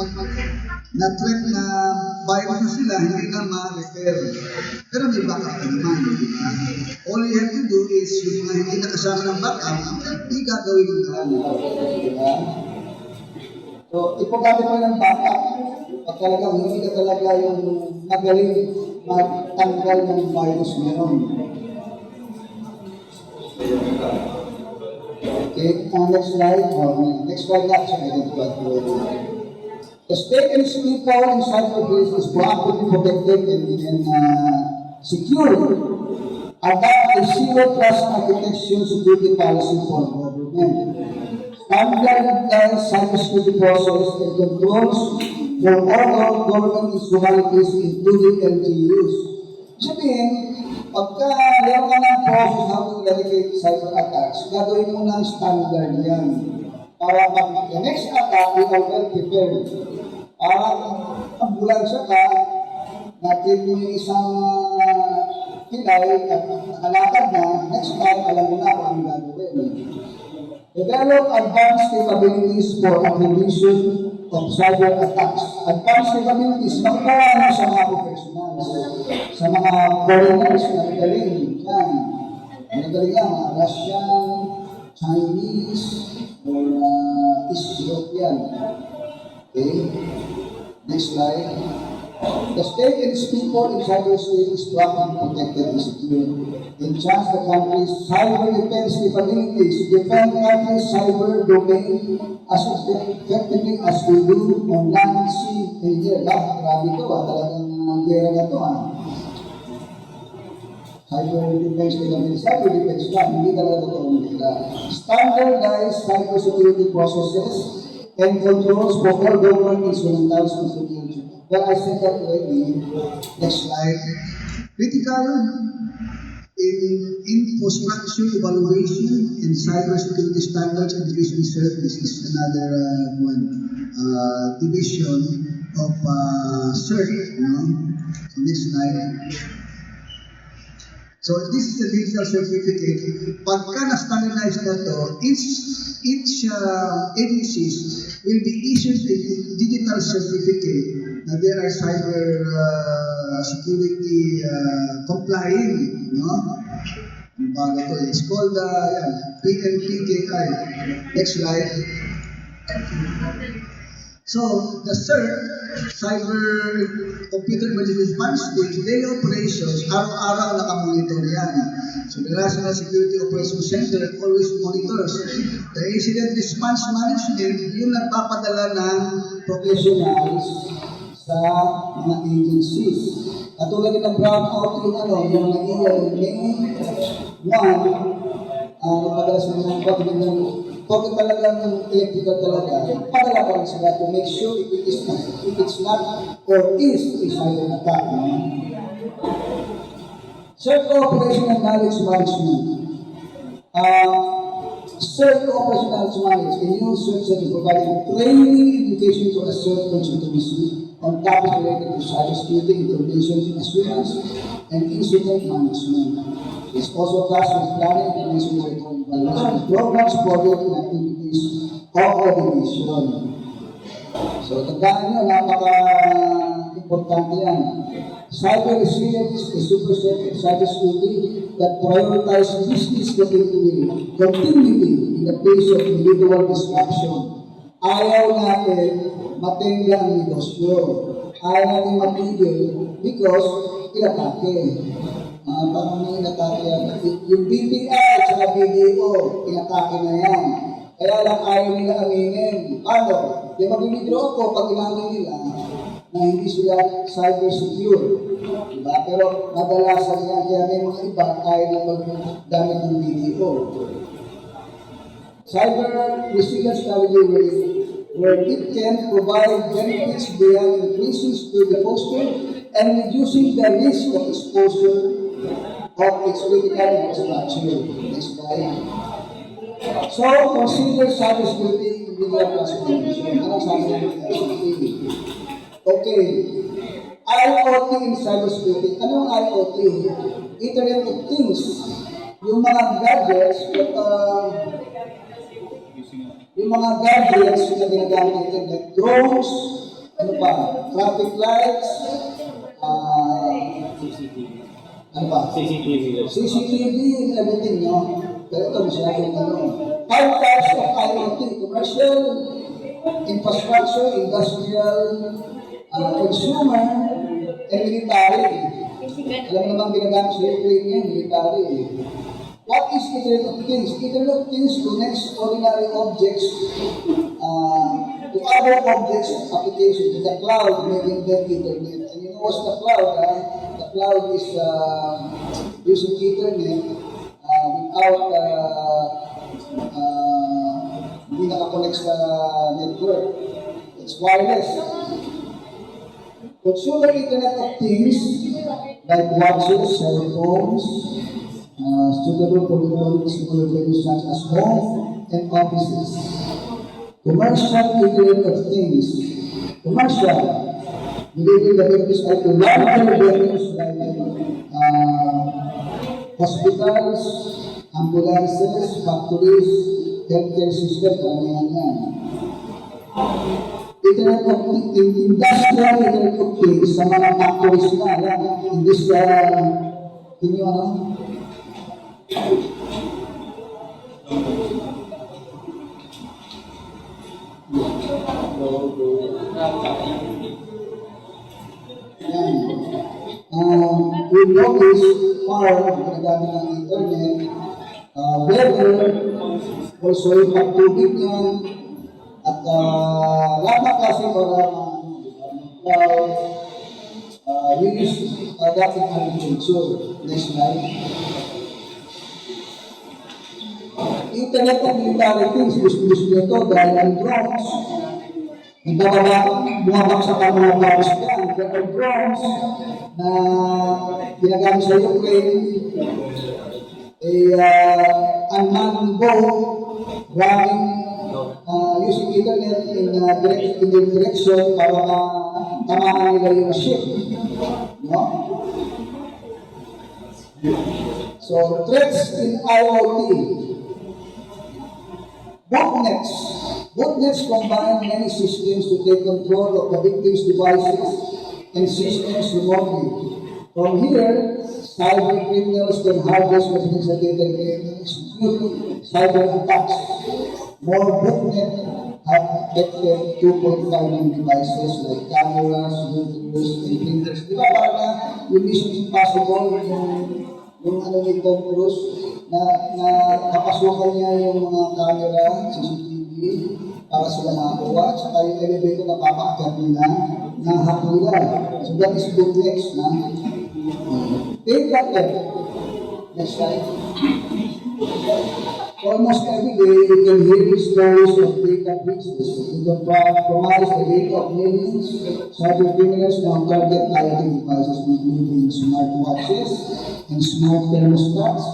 Speaker 4: na-threat na virus na sila, hindi na ma-repair. Pero may backup ka naman, di ba? All you have to do is, yung mga hindi nakasama ng backup, hindi gagawin mo na. Di ba? So, ipagamit mo ng backup. At talagang hindi ka talaga yung magaling magtanggal ng virus ngayon. Okay, next slide. Next slide na siya identified ko. The state and its people in cyberspace is proactively protected and secured. Adopt a zero trust architecture security policy for government. Standardized cybersecurity process and controls for all government instrumentalities including LGUs. Sabihin, pagka meron ka ng process how to eradicate cyber attacks, gagawin mo ng standard yan. Para pag the next attack, you are well prepared. Para pag bulansya ka, natin mo yung isang pilay at nakalakad na, next time, alam mo na kung ang gagawin. Develop advanced capabilities for attribution of cyber attacks. Advanced capabilities, makukuha mo sa mga professionals, sa mga foreigners na nagaling yan. Nagaling yan, mga Russian, Chinese, or East European. Okay? Next slide. The state and its people in cyberspace is properly protected and secure. Enhance the country's cyber defense capabilities to defend country's cyber domain as effectively as we do on land, sea, and air. Grabe ito talagang gera na ito Cyber defense capabilities, cyber defense lang, hindi talaga ito nila. Standardized cybersecurity processes and controls for all government instrumentals and security. Well, I said that already. Next slide. Critical in infrastructure evaluation and cybersecurity standards and division service is another division of CERT. So next slide. So this is the digital certificate. Pagka na-standardize na to, each agencies will be issued a digital certificate na they are cyber security complying, Bago to, it's called PMPKI. Next slide. So, the CERT, Cyber Computer Emergency Response Team, daily operations, araw-araw nakamonitor yan. So, the National Security Operations Center always monitors. The Incident Response Management, yung nagpapadala ng professionals sa mga agencies. Katulad ng brownout yung nag-iwan May 1, madalas na pag talagang electrical talaga, padala pa rin sila to make sure if it's not or is a cyber attack. CERT Operational Knowledge Management. CERT Operational Knowledge Management, a new CERT service providing training education to a CERT constituency on topics related to cybersecurity, information assurance, and incident management. It's also tasked with planning and research evaluation programs, projects, and activities of the division. So, tandaan nyo, napaka-importante yan. Cyber resilience is a superset of cybersecurity that prioritizes business continuity in the face of individual disruption. Ayaw natin matingga ang negosyo. Ayaw natin matigil because inatake. Parang may inatake yan. Yung BPI at saka BDO, inatake na yan. Kaya lang ayaw nila aminin. Paano? Yung mag-withdraw ko pag inamin nila na hindi sila cyber secure. Diba? Pero nadalasan yan. Kaya may mga iba ayaw na magdamit ng BDO. Cyber resilience strategy where it can provide benefits beyond increases to the posture and reducing the risk of exposure of its critical infrastructure. Next slide. So, consider cybersecurity in digital transformation. Ano sabi ng cybersecurity? Okay. IoT in cybersecurity. Ano ang IoT? Internet of Things. Yung mga gadgets yung mga gadgets na ginagamit natin, like drones, ano pa, traffic lights,
Speaker 2: CCTV.
Speaker 4: ano pa,
Speaker 2: CCTV.
Speaker 4: CCTV, everything, no? Pero ito, masyadong ano. 5 types of IoT, commercial, infrastructure, industrial, consumer, and military. Alam naman ginagamit sa Ukraine yan, military. What is Internet of Things? Internet of Things connects ordinary objects to other objects of application, to the cloud, making them Internet. And you know what's the cloud? The cloud is using Internet without hindi nakakonect sa network. It's wireless. Consumer Internet of Things, like watches, cell phones, suitable for smaller venues such as home and offices. Commercial Internet of Things. Commercial. Delivering the benefits of the larger venues like hospitals, ambulances, factories, healthcare system, karamihan yan. Internet of industrial Internet of Things sa mga factories na, yan. Industrial, yun yung ano? We notice farm, ginagamit ng internet, weather, also yung pagtubig niyan, at lahat kasi para use dating agriculture. Next slide. Internet of military things, gusto nito dahil ang drones, bumabaksak ang mga bombs dyan. There are drones na ginagamit sa Ukraine, unmanned boat running using internet in the direction para tamaan nila yung ship. No? So, threats in IoT. Botnets. Botnets combine many systems to take control of the victim's devices and systems remotely. From here, cyber criminals can harvest confidential data and execute cyber attacks. More botnet have affected 2.5 million devices like cameras, computers, and printers. Di ba parang yung Mission Impossible, yung ano ni Tom Cruise, na kapasukan niya yung mga camera, CCTV, para sila makakuha, at saka yung elevator na papaakyat nila, nahack nila. So that is bootlegs na. Take that there. Next slide. Almost every day, you can hear stories of data breaches. You can compromise the data of millions. Cyber criminals now target IoT devices, including smartwatches and smart thermostats.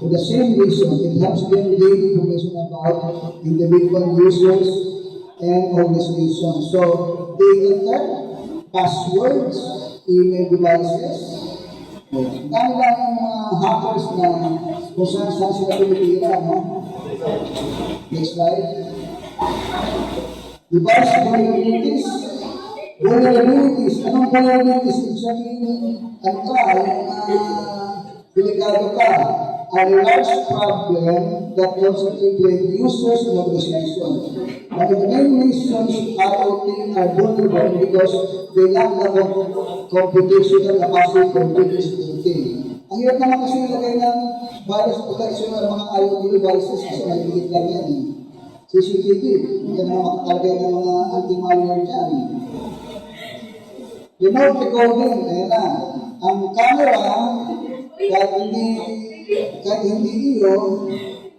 Speaker 4: For the same reason, it helps them gain information about individual users and organizations. So, they enter passwords, email devices. Dahil lang yung mga hackers na kung saan sila pinipira, no? Next slide. Device vulnerabilities. Vulnerabilities. Anong vulnerabilities? Ibig sabihin, ano ka, delikado ka. A large problem that constantly plagues users and organizations. But the main reasons IoT are vulnerable because they lack the computational capacity for business thinking. Ang hirap naman kasi nilagay ng virus protection ng mga IoT devices kasi maliit lang yan. CCTV, hindi ka naman makakalagay ng mga anti-malware dyan. Remote recording, ayan na. Ang camera, kahit hindi iyo,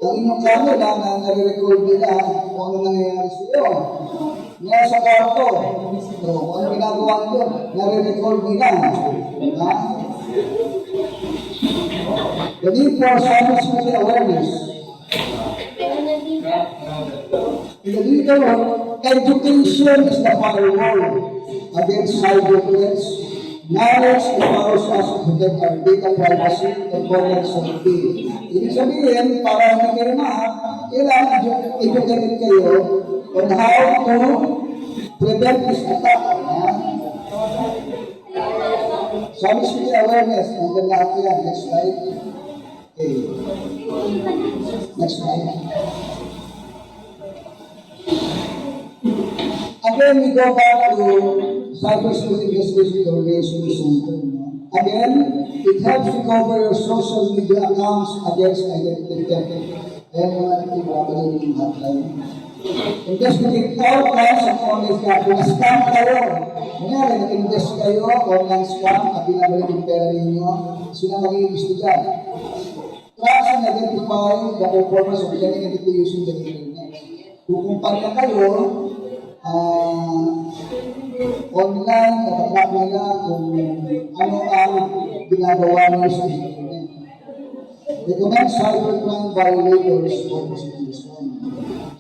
Speaker 4: ang inyong camera na nare-record nila kung ano nangyayari sa iyo. Ngayon sa kwarto, kung ano ginagawa nyo, nare-record nila. The need for cybersecurity awareness. In the digital world, education is the firewall against cyber threats. Knowledge empowers us to protect our data privacy and content safety. Ibig sabihin, para hindi kayo kailangan educated kayo on how to prevent this attack. Cybersecurity awareness, ang lahat yan. Next slide. Okay. Next slide. Again, we go back to cybersecurity investigation organization center. Again, it helps to cover your social media accounts against identity theft. Ayan mga ibabayin yung hotline. Investigate all kinds of online scam. Kung scam kayo, kunyari, nag-invest kayo, online scam, at binabalik yung pera ninyo, sila mag-iimbestigan. Track and identify the performance of any entity using the internet. Kung kumpanya kayo, online, natatrack nila kung ano ang ginagawa nyo sa internet. Recommend cybercrime violators for prosecution.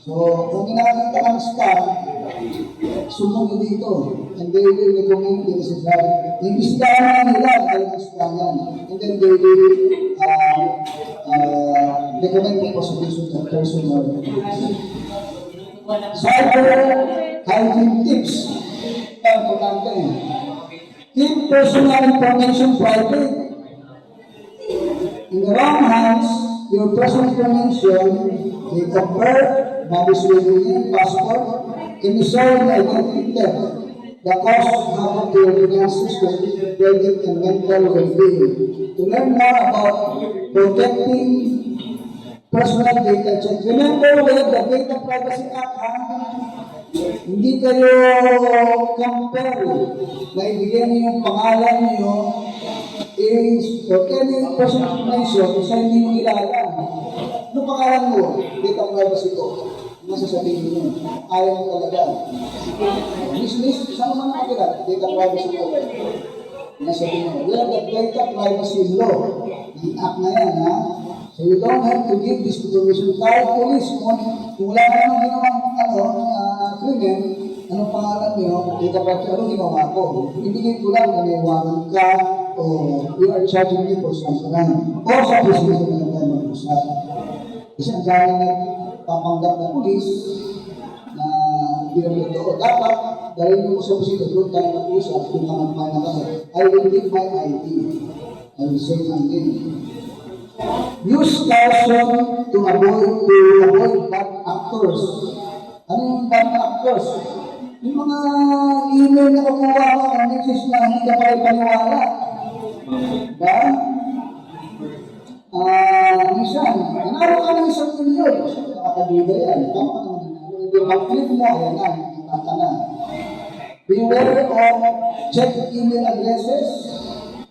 Speaker 4: So, kung ginagawa ang scam, sumunod dito. And they will recommend it as a imbestigahan nila ang scam yan. And then they will recommend the prosecution to person or cyber hygiene tips. Importante. Keep personal information private. In the wrong hands, your personal information, date of birth, marriage registration, passport, can result in identity theft. The cost of having to your finances, credit, and mental well-being. To learn more about protecting personal data, check. Remember, we have the Data Privacy Act. Hindi kayo compare na ibigay niyo yung pangalan niyo is for any personal information isa hindi mo kilala. Ano pangalan mo? Data privacy ko. Masasabihin niyo. Ayaw mo talaga. Business, saan naman nakakilala? Data privacy ko. Masasabihin niyo. We have the data privacy law. Yung act na yan, ha? So you don't have to give this information. Kahit police, kung wala ka nang ginawang krimen, anong pangalan niyo, data privacy, anong ginawa ko? Ibigay ko lang na may iwanan ka o you are charging me for some crime. O sa business na tayo mag-usap. Kasi ang dami nagpapanggap na pulis na hindi naman ito. Dapat, dahil mo sa busito, doon tayo mag-usap kung kamagpana ka. I will give my ID. I will say my name. Use caution to avoid bad actors. Ano yung bad actors? Yung mga email na kukuha ko, ang message na hindi ka pala paniwala. Diba? Minsan, nanalo ka ng $1 million. Nakakaduda yan. Tama ka naman. Mag-click mo, ayan na, nakaka na. Beware of check email addresses.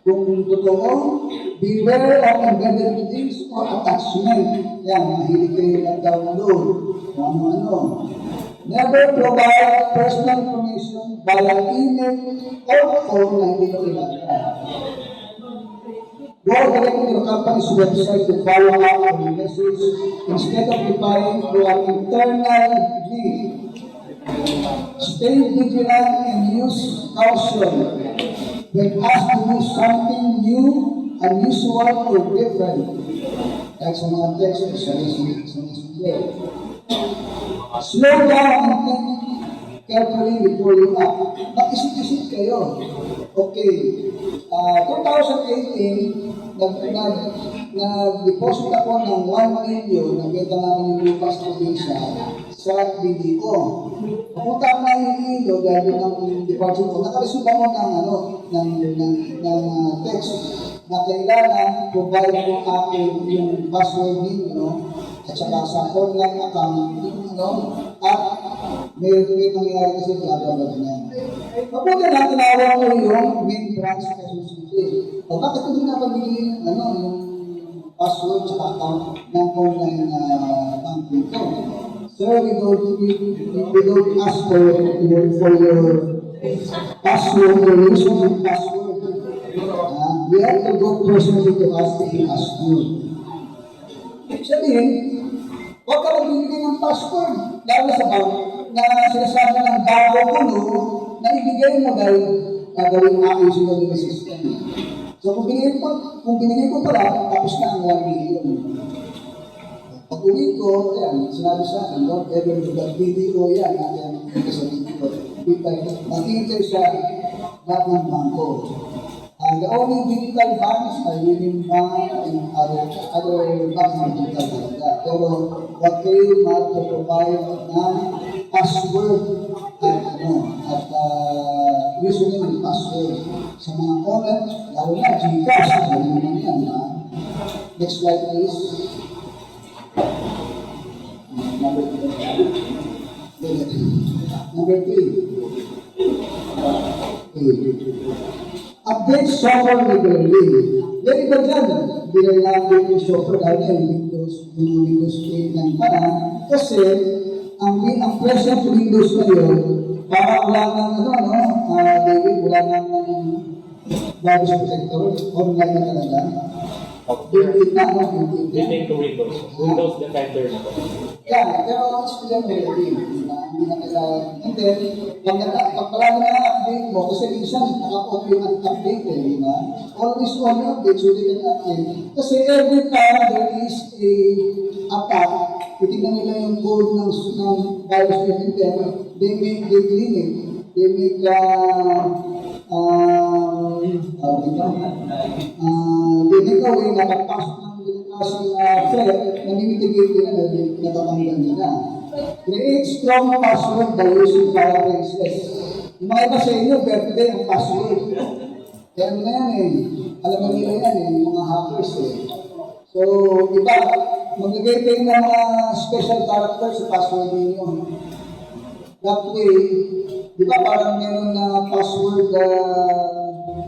Speaker 4: Kung totoo, beware of embedded links or attachment. Yan, mahilig kayo mag-download. Kung ano-ano. Never provide personal information via email or phone na hindi kilala. Go directly to the company's website to follow up on the message instead of replying through an internal link. Stay vigilant and use caution. When asked to do something new, unusual, or different. Like sa mga text, sa messenger. Slow down and think carefully before you act. Mag-isip-isip kayo. Okay. 2018, nag-deposit ako ng 1 million na benta namin yung Lucas Provincia sa BDO. Papunta ako na yung ilo dahil ng deposit ko. Nakareceive ako ng text na kailangan provide mo akin yung password ninyo at saka sa online account at may nangyayari kasi gagawin niya. Mabuti na tinawag ko yung main branch sa Suzuki. O bakit hindi na pabigyan yung password sa account ng online banking ko? Sir, we don't ask for your password, your username password. We have to go personally to ask the password. Sabihin, huwag ka magbibigay ng password. Lalo sa bank, na sinasabi ng bago puno, na ibigay mo dahil gagawin akin sila ng system. So kung binigay ko pala, tapos na ang 1 million. Pag uwi ko, yan, sinabi sa akin, don't ever do that video yan, natin sa video. Natingin kayo sa lahat ng bangko. The only digital banks are Union Bank and other banks na digital talaga. Pero huwag kayo mag-provide ng password at username password sa mga online, lalo na Gcash, lalo naman yan. Next slide please. Number 3. Update software regularly. Yan iba dyan. Bilay natin yung software dahil yung Windows 8 lang pala. Kasi, ang present Windows ngayon, para wala nang David, wala nang virus protector, online na talaga. Built-in na,
Speaker 2: Built-in to Windows. Windows Defender na po.
Speaker 4: Yeah, pero it's still very hindi na kailangan. And then, pag palagi na update mo, kasi minsan naka-off yung update di ba? Always on your update, so they can update. Kasi every time there is a attack, titignan nila yung code ng virus defender, they clean it. They make away na pagpasok ng klaseng threat, namimitigate nila na natatanggal nila. Create strong password by using paraphrases. Yung mga iba sa inyo, birthday ang password. Kaya ano na yan alam mo nila yan yung mga hackers So, iba, maglagay kayo ng mga special characters sa password ninyo. That way, di ba parang meron na password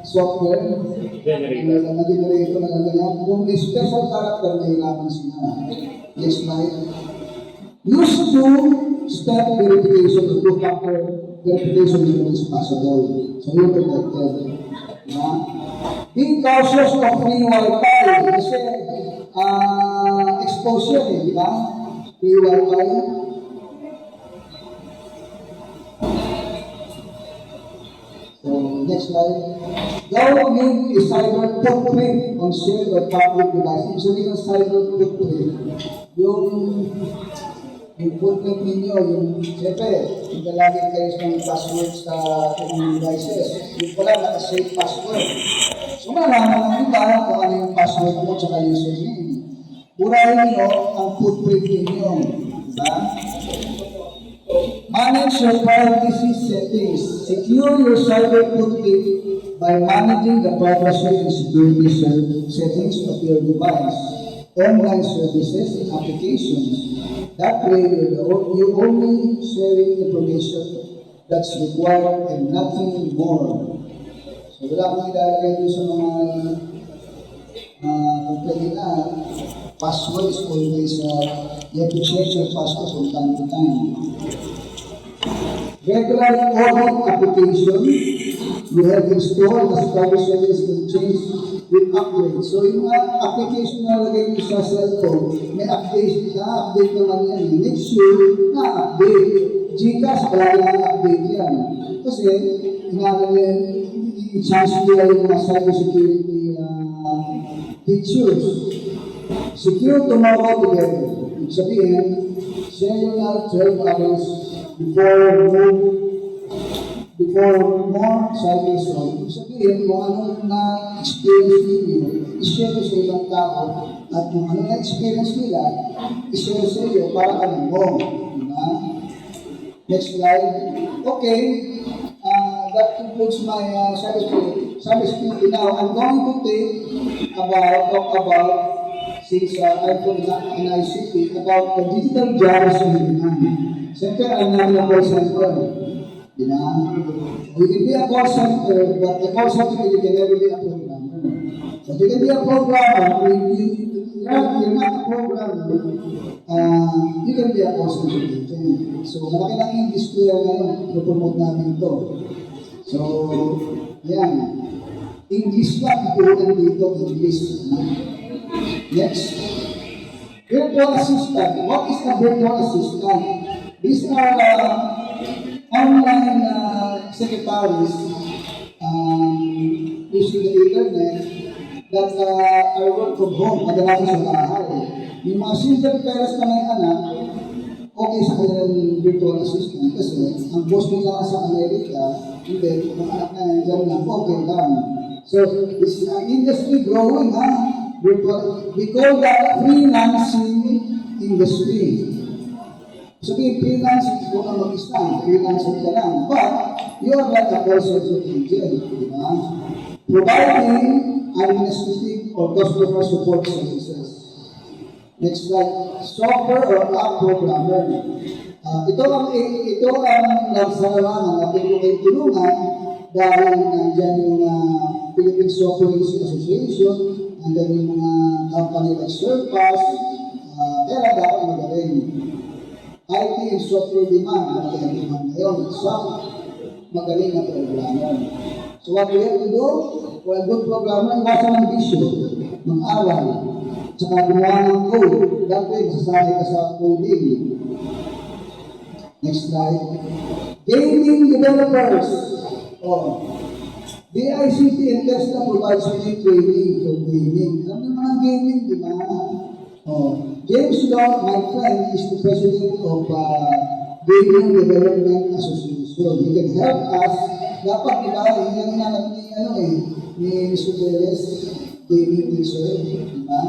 Speaker 4: software na-generator na ganyan. Kung may special character na hirapan sila. Next slide. Use two-step verification or two-factor verification as much as possible. So you're protected. Be cautious of free Wi-Fi kasi exposure di ba? Free Wi-Fi. So, next slide. Don't make a cyber footprint on shared or public devices. So, yung cyber footprint, yung footprint ninyo, siyempre, ilalagay kayo ng password sa inyong devices. Yung pala, naka-save password. So, malaman ng iba kung ano yung password mo at username. Burahin nyo ang footprint ninyo. Diba? Manage your privacy settings. Secure your cyber footprint by managing the privacy and security settings of your device, online services, and applications. That way, you're only sharing information that's required and nothing more. So, wala kang ilalagay doon sa mga complaint na password is always, you have to check your password from time to time. Regular audit application, you have installed as private service can change with upgrade. So, yung application na lagay nyo sa cellphone, may update naman yan. Make sure na update. Gcash, palagi na update yan. Kasi, i-chance nila yung mga cybersecurity features. Secure tomorrow together. Ibig sabihin, share your knowledge to help others before more cyber assault. Ibig sabihin, kung ano na-experience ninyo, i-share sa ibang tao at kung ano na-experience nila, i-share sa iyo para alam mo. Diba? Next slide. Okay. That concludes my cybersecurity. Now, I'm going to talk about since I'm from NICT, about the digital jobs in Vietnam. Siyempre, I'm not a call center. You can be a call center, but the call center, you can never be a programmer. So you can be a programmer, you're not a programmer, you can be a call center agent. So, malaki lang yung display ngayon, promote namin ito. So, yan. English lang, ituunan dito, English. Next. Virtual assistant. What is a virtual assistant? These are online secretaries using the internet that are work from home, kadalasan sa bahay. yung mga single parents na may anak, okay sa kanilang virtual assistant kasi ang boss nila sa Amerika, hindi, yung anak na yan dyan lang, okay lang. So, it's an industry growing, ha? Virtual, we call that freelancing industry. Sabihin, freelancing, ikaw na mag-stand, freelancing ka lang. But, you are like a person of agent, di ba? Providing administrative or customer support services. Next slide, software or app programmer. Ito ang nagsaralangan na pwede kayo tulungan dahil nandyan yung Philippine Software Association, nandyan yung mga company like Surpass, kaya dapat magaling. IT and software demand, malaki ang demand ngayon. Sa magaling na programmer. So what we have to do? For a good programmer, iwasan ng bisyo, mag-aral, tsaka gumawa ng code. That way, masasanay ka sa coding. Next slide. Gaming developers. DICT and Tesla provides free training for gaming. Alam naman ang gaming, di ba? James Law, my friend, is the president of Gaming Development Association. He can help us. Dapat, di ba, yan ang ni Mr. Perez, gaming teacher, di ba?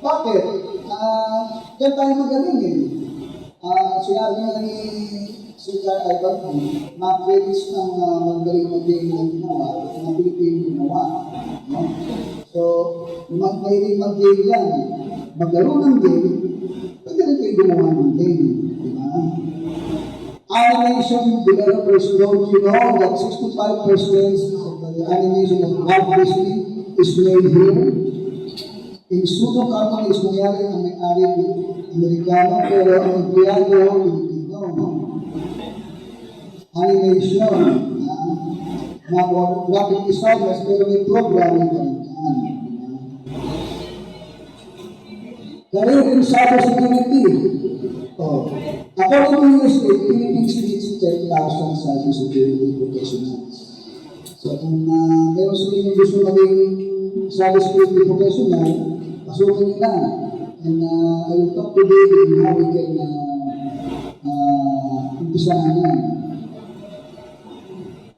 Speaker 4: Bakit? Diyan tayo magaling eh. Sinabi nga ni Sir Ivan, mag-credits ng magaling mag-gaming ng ginawa, ng Pilipino ginawa. No? So, mahilig mag-game yan. Maglaro ng game, pwede rin kayo gumawa ng game. Di ba? Animation developers, don't you know that 65% of the animation of Walt Disney is made here? In Sudo Company is nangyari ang may-ari Amerikano, pero ang empleyado Pilipino. Animation, mga graphic designers, pero may programming pa rin. Career in cybersecurity. According to USA, Philippines needs 10,000 cybersecurity professionals. So kung meron sila yung gusto maging cybersecurity professional, pasukin nila. And I will talk to David on how we can umpisahan yan.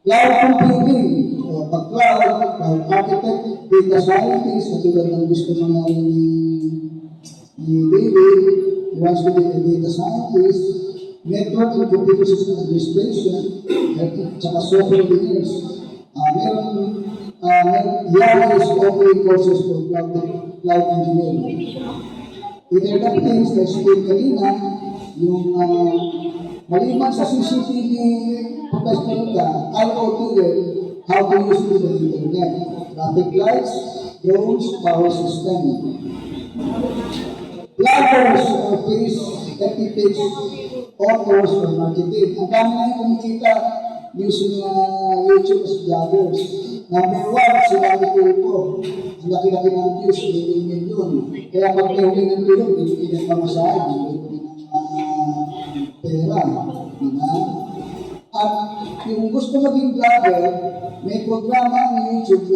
Speaker 4: Cloud computing. Pag-cloud, architect, data scientist, katulad ng gusto mangyari ni David, he wants to be a data scientist, network and computer system administration, at saka software engineers. Yahoo is offering courses for cloud engineering. Either the things that explain kanina, yung maliban sa CCTV professional ka, IoT din, how to use the internet, traffic lights, drones, power system. Bloggers or face FTPage authors for marketing. Ang dami na yung kumikita using YouTube as bloggers. Number one, sila ni Kupo. Ang laki-laki ng views, million. Kaya pag may huling ng tulong, hindi ng pamasahe, hindi ng pera. At yung gusto maging vlogger, may programa ng YouTube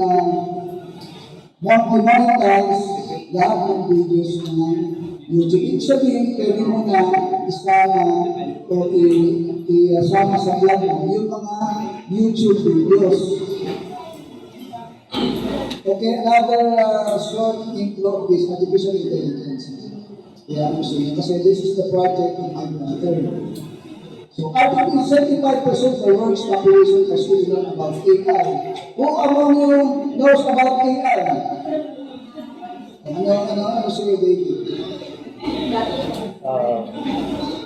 Speaker 4: na monetize lahat ng videos ng YouTube. Ibig sabihin, pwede mo na isama o isama sa vlog mo yung mga YouTube videos. Okay, another short intro of this artificial intelligence. Yeah, kasi this is the project of my brother. So, I think 75% of the world's population has to learn about AI. Who among you knows about AI? Ano sa'yo, David?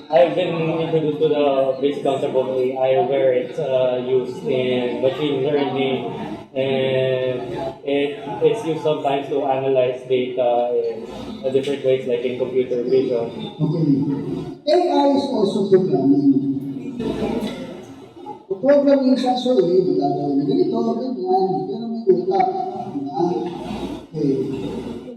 Speaker 2: I've been introduced to the basic concept of AI where it's used in machine learning and it's used sometimes to analyze data in different ways like in computer vision.
Speaker 4: Okay. AI is also programming. Programming is actually, ganito, ganyan, pero may utak. Okay.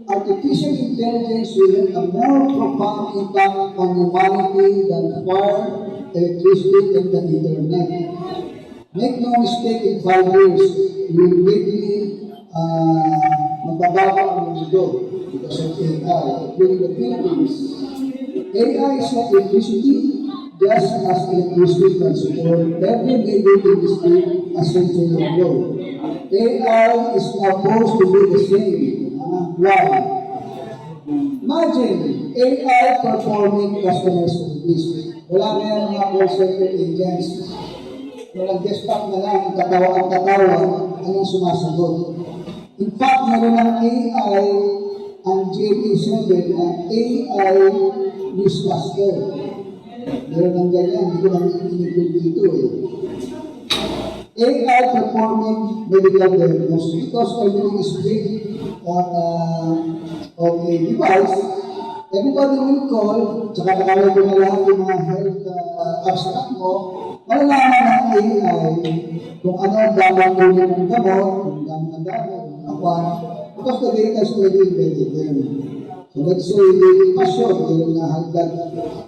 Speaker 4: Artificial intelligence will have a more profound impact on humanity than fire, electricity, and the internet. Make no mistake, in 5 years, we will greatly magbabago ang mundo.
Speaker 5: because of AI, including the Philippines. AI is like electricity, just as electricity can support every major industry a century ago. AI is supposed to be the same. Why? Imagine, AI performing customer service. Wala na yan mga call center agents. Walang desktop na lang, ang katawa, anong sumasagot. In fact, meron ng AI ang GMA7, ang AI newscaster. Meron ng ganyan, hindi ko lang include dito eh. AI performing medical diagnosis because everything is based on a device. Everybody will call, tsaka nakawag ko na lahat yung mga health abstract mo, malalaman ng AI kung ano ang dapat gawin ng gamot, kung gamot ang dapat, because the data is already embedded there. So let's say, the passion, yung nahagdag.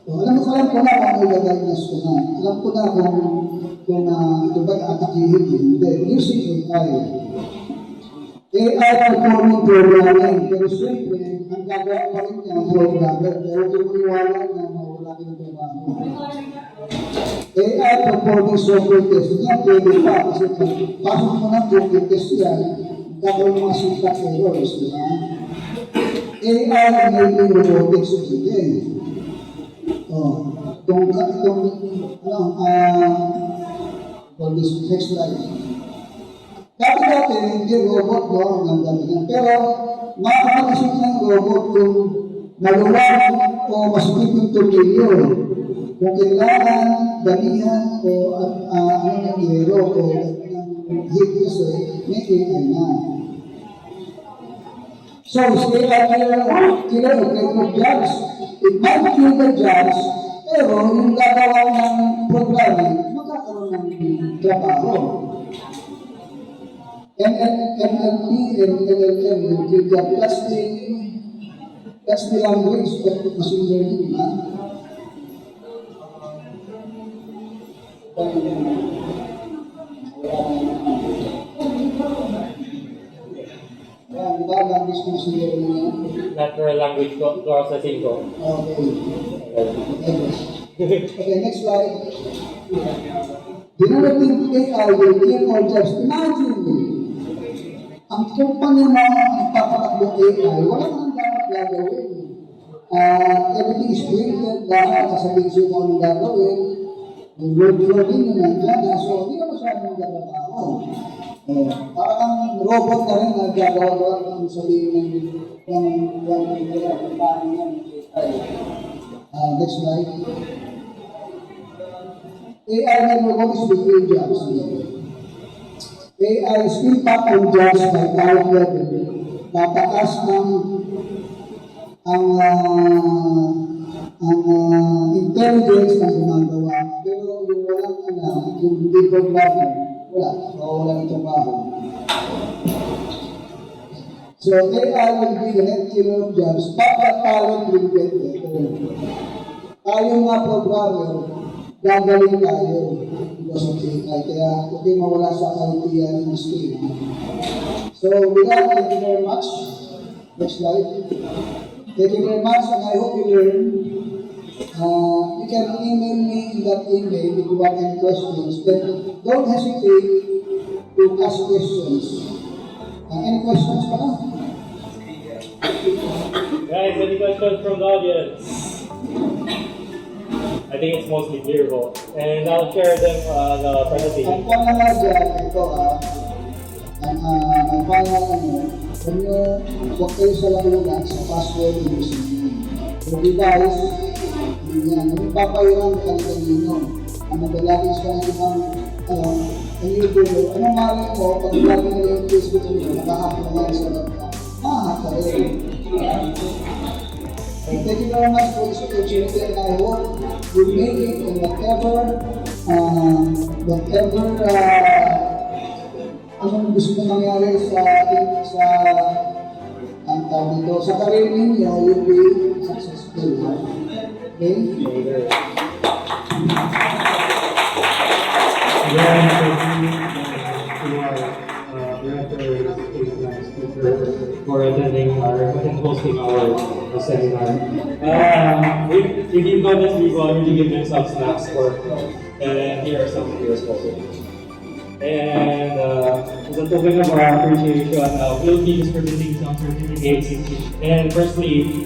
Speaker 5: So, alam ko na kung i-diagnose ko na. Alam ko na kung ito ba'y atakihin, hindi. Using AI. AI performing programming, pero siyempre, ang gagawa pa rin niya ang programmer, pero tumaniwala na mawala ka ng trabaho. AI performing software test, yan pwede pa, kasi pasok mo na kung test yan, gagawin mga syntax errors, di ba? AI enabling robotics again. For this next slide. Dati, hindi robot mo ang ganda niya. Pero, makakapag-isip ng robot kung maluwag o masipit yung tornilyo. Kung kailangan, damihan o ano ng hero o ng hit kasi, may AI na. So, say that killer of jobs. It might kill the jobs, pero yung gagawa ng programming, magkakaroon ng trabaho. NLP and LLM will give the that's the language of machine learning.
Speaker 2: Natural language processing ko.
Speaker 5: Okay, next slide. Developing AI will kill all jobs. Imagine, ang company mo ang papatakbo AI, wala nang dapat gagawin. Everything is created, dapat sasabihin siya kung anong gagawin. Yung workflow din yun nandiyan. So, hindi na masyadong gagawin. Parang robot na rin na gagawa ng sabihin ng paano yan. Next slide. AI and robotics will create jobs. AI's impact on jobs by talent level. Tataas ang intelligence na gumagawa. Pero yung walang yung hindi programmer, wala ng trabaho. So AI will be the next killer of jobs, but the talent will get better. Tayo nga programmer, gagaling tayo because of AI. Kaya hindi mawala sa IT industry. So with that, thank you very much. Next slide. Thank you very much, and I hope you learn. You can email me in that email if you have any questions. But don't hesitate to ask questions. Any questions pa lang?
Speaker 2: Guys, any questions from the audience? I think it's mostly clear vote. And I'll share them the presentation.
Speaker 5: Ang pangalan dyan, ito ang pangalan mo, huwag kayo sa lalunan sa password yung using. So device, yan, nagpapayuran ka kanino. Ang nagalagis ka ng YouTube, anong maling mo, pag lagi nila yung Facebook nyo, nakahack na yan sa laptop. Mahack ka rin. Thank you very much for this opportunity, and I hope you make it in whatever anong gusto mo mangyari sa ang tawag dito, sa career ninyo, you'll be successful. Okay?
Speaker 2: For attending our and hosting our for the seminar. If you got this, we will already give them some snacks for, and here are some videos also. And as a token of our appreciation, we'll be distributing some certificates. And firstly,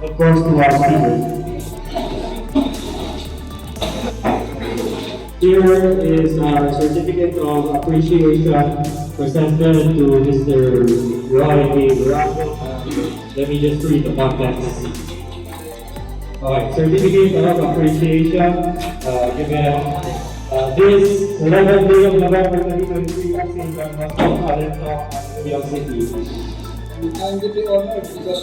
Speaker 2: of course, to our speaker. Here is our certificate of appreciation presented to Mr. Roy B. Durazo. Let me just read the contents. Alright, certificate of appreciation given this 11th day of November 2023 at St. John Bosco Talent Talk in New York City.
Speaker 5: I'm deeply honored because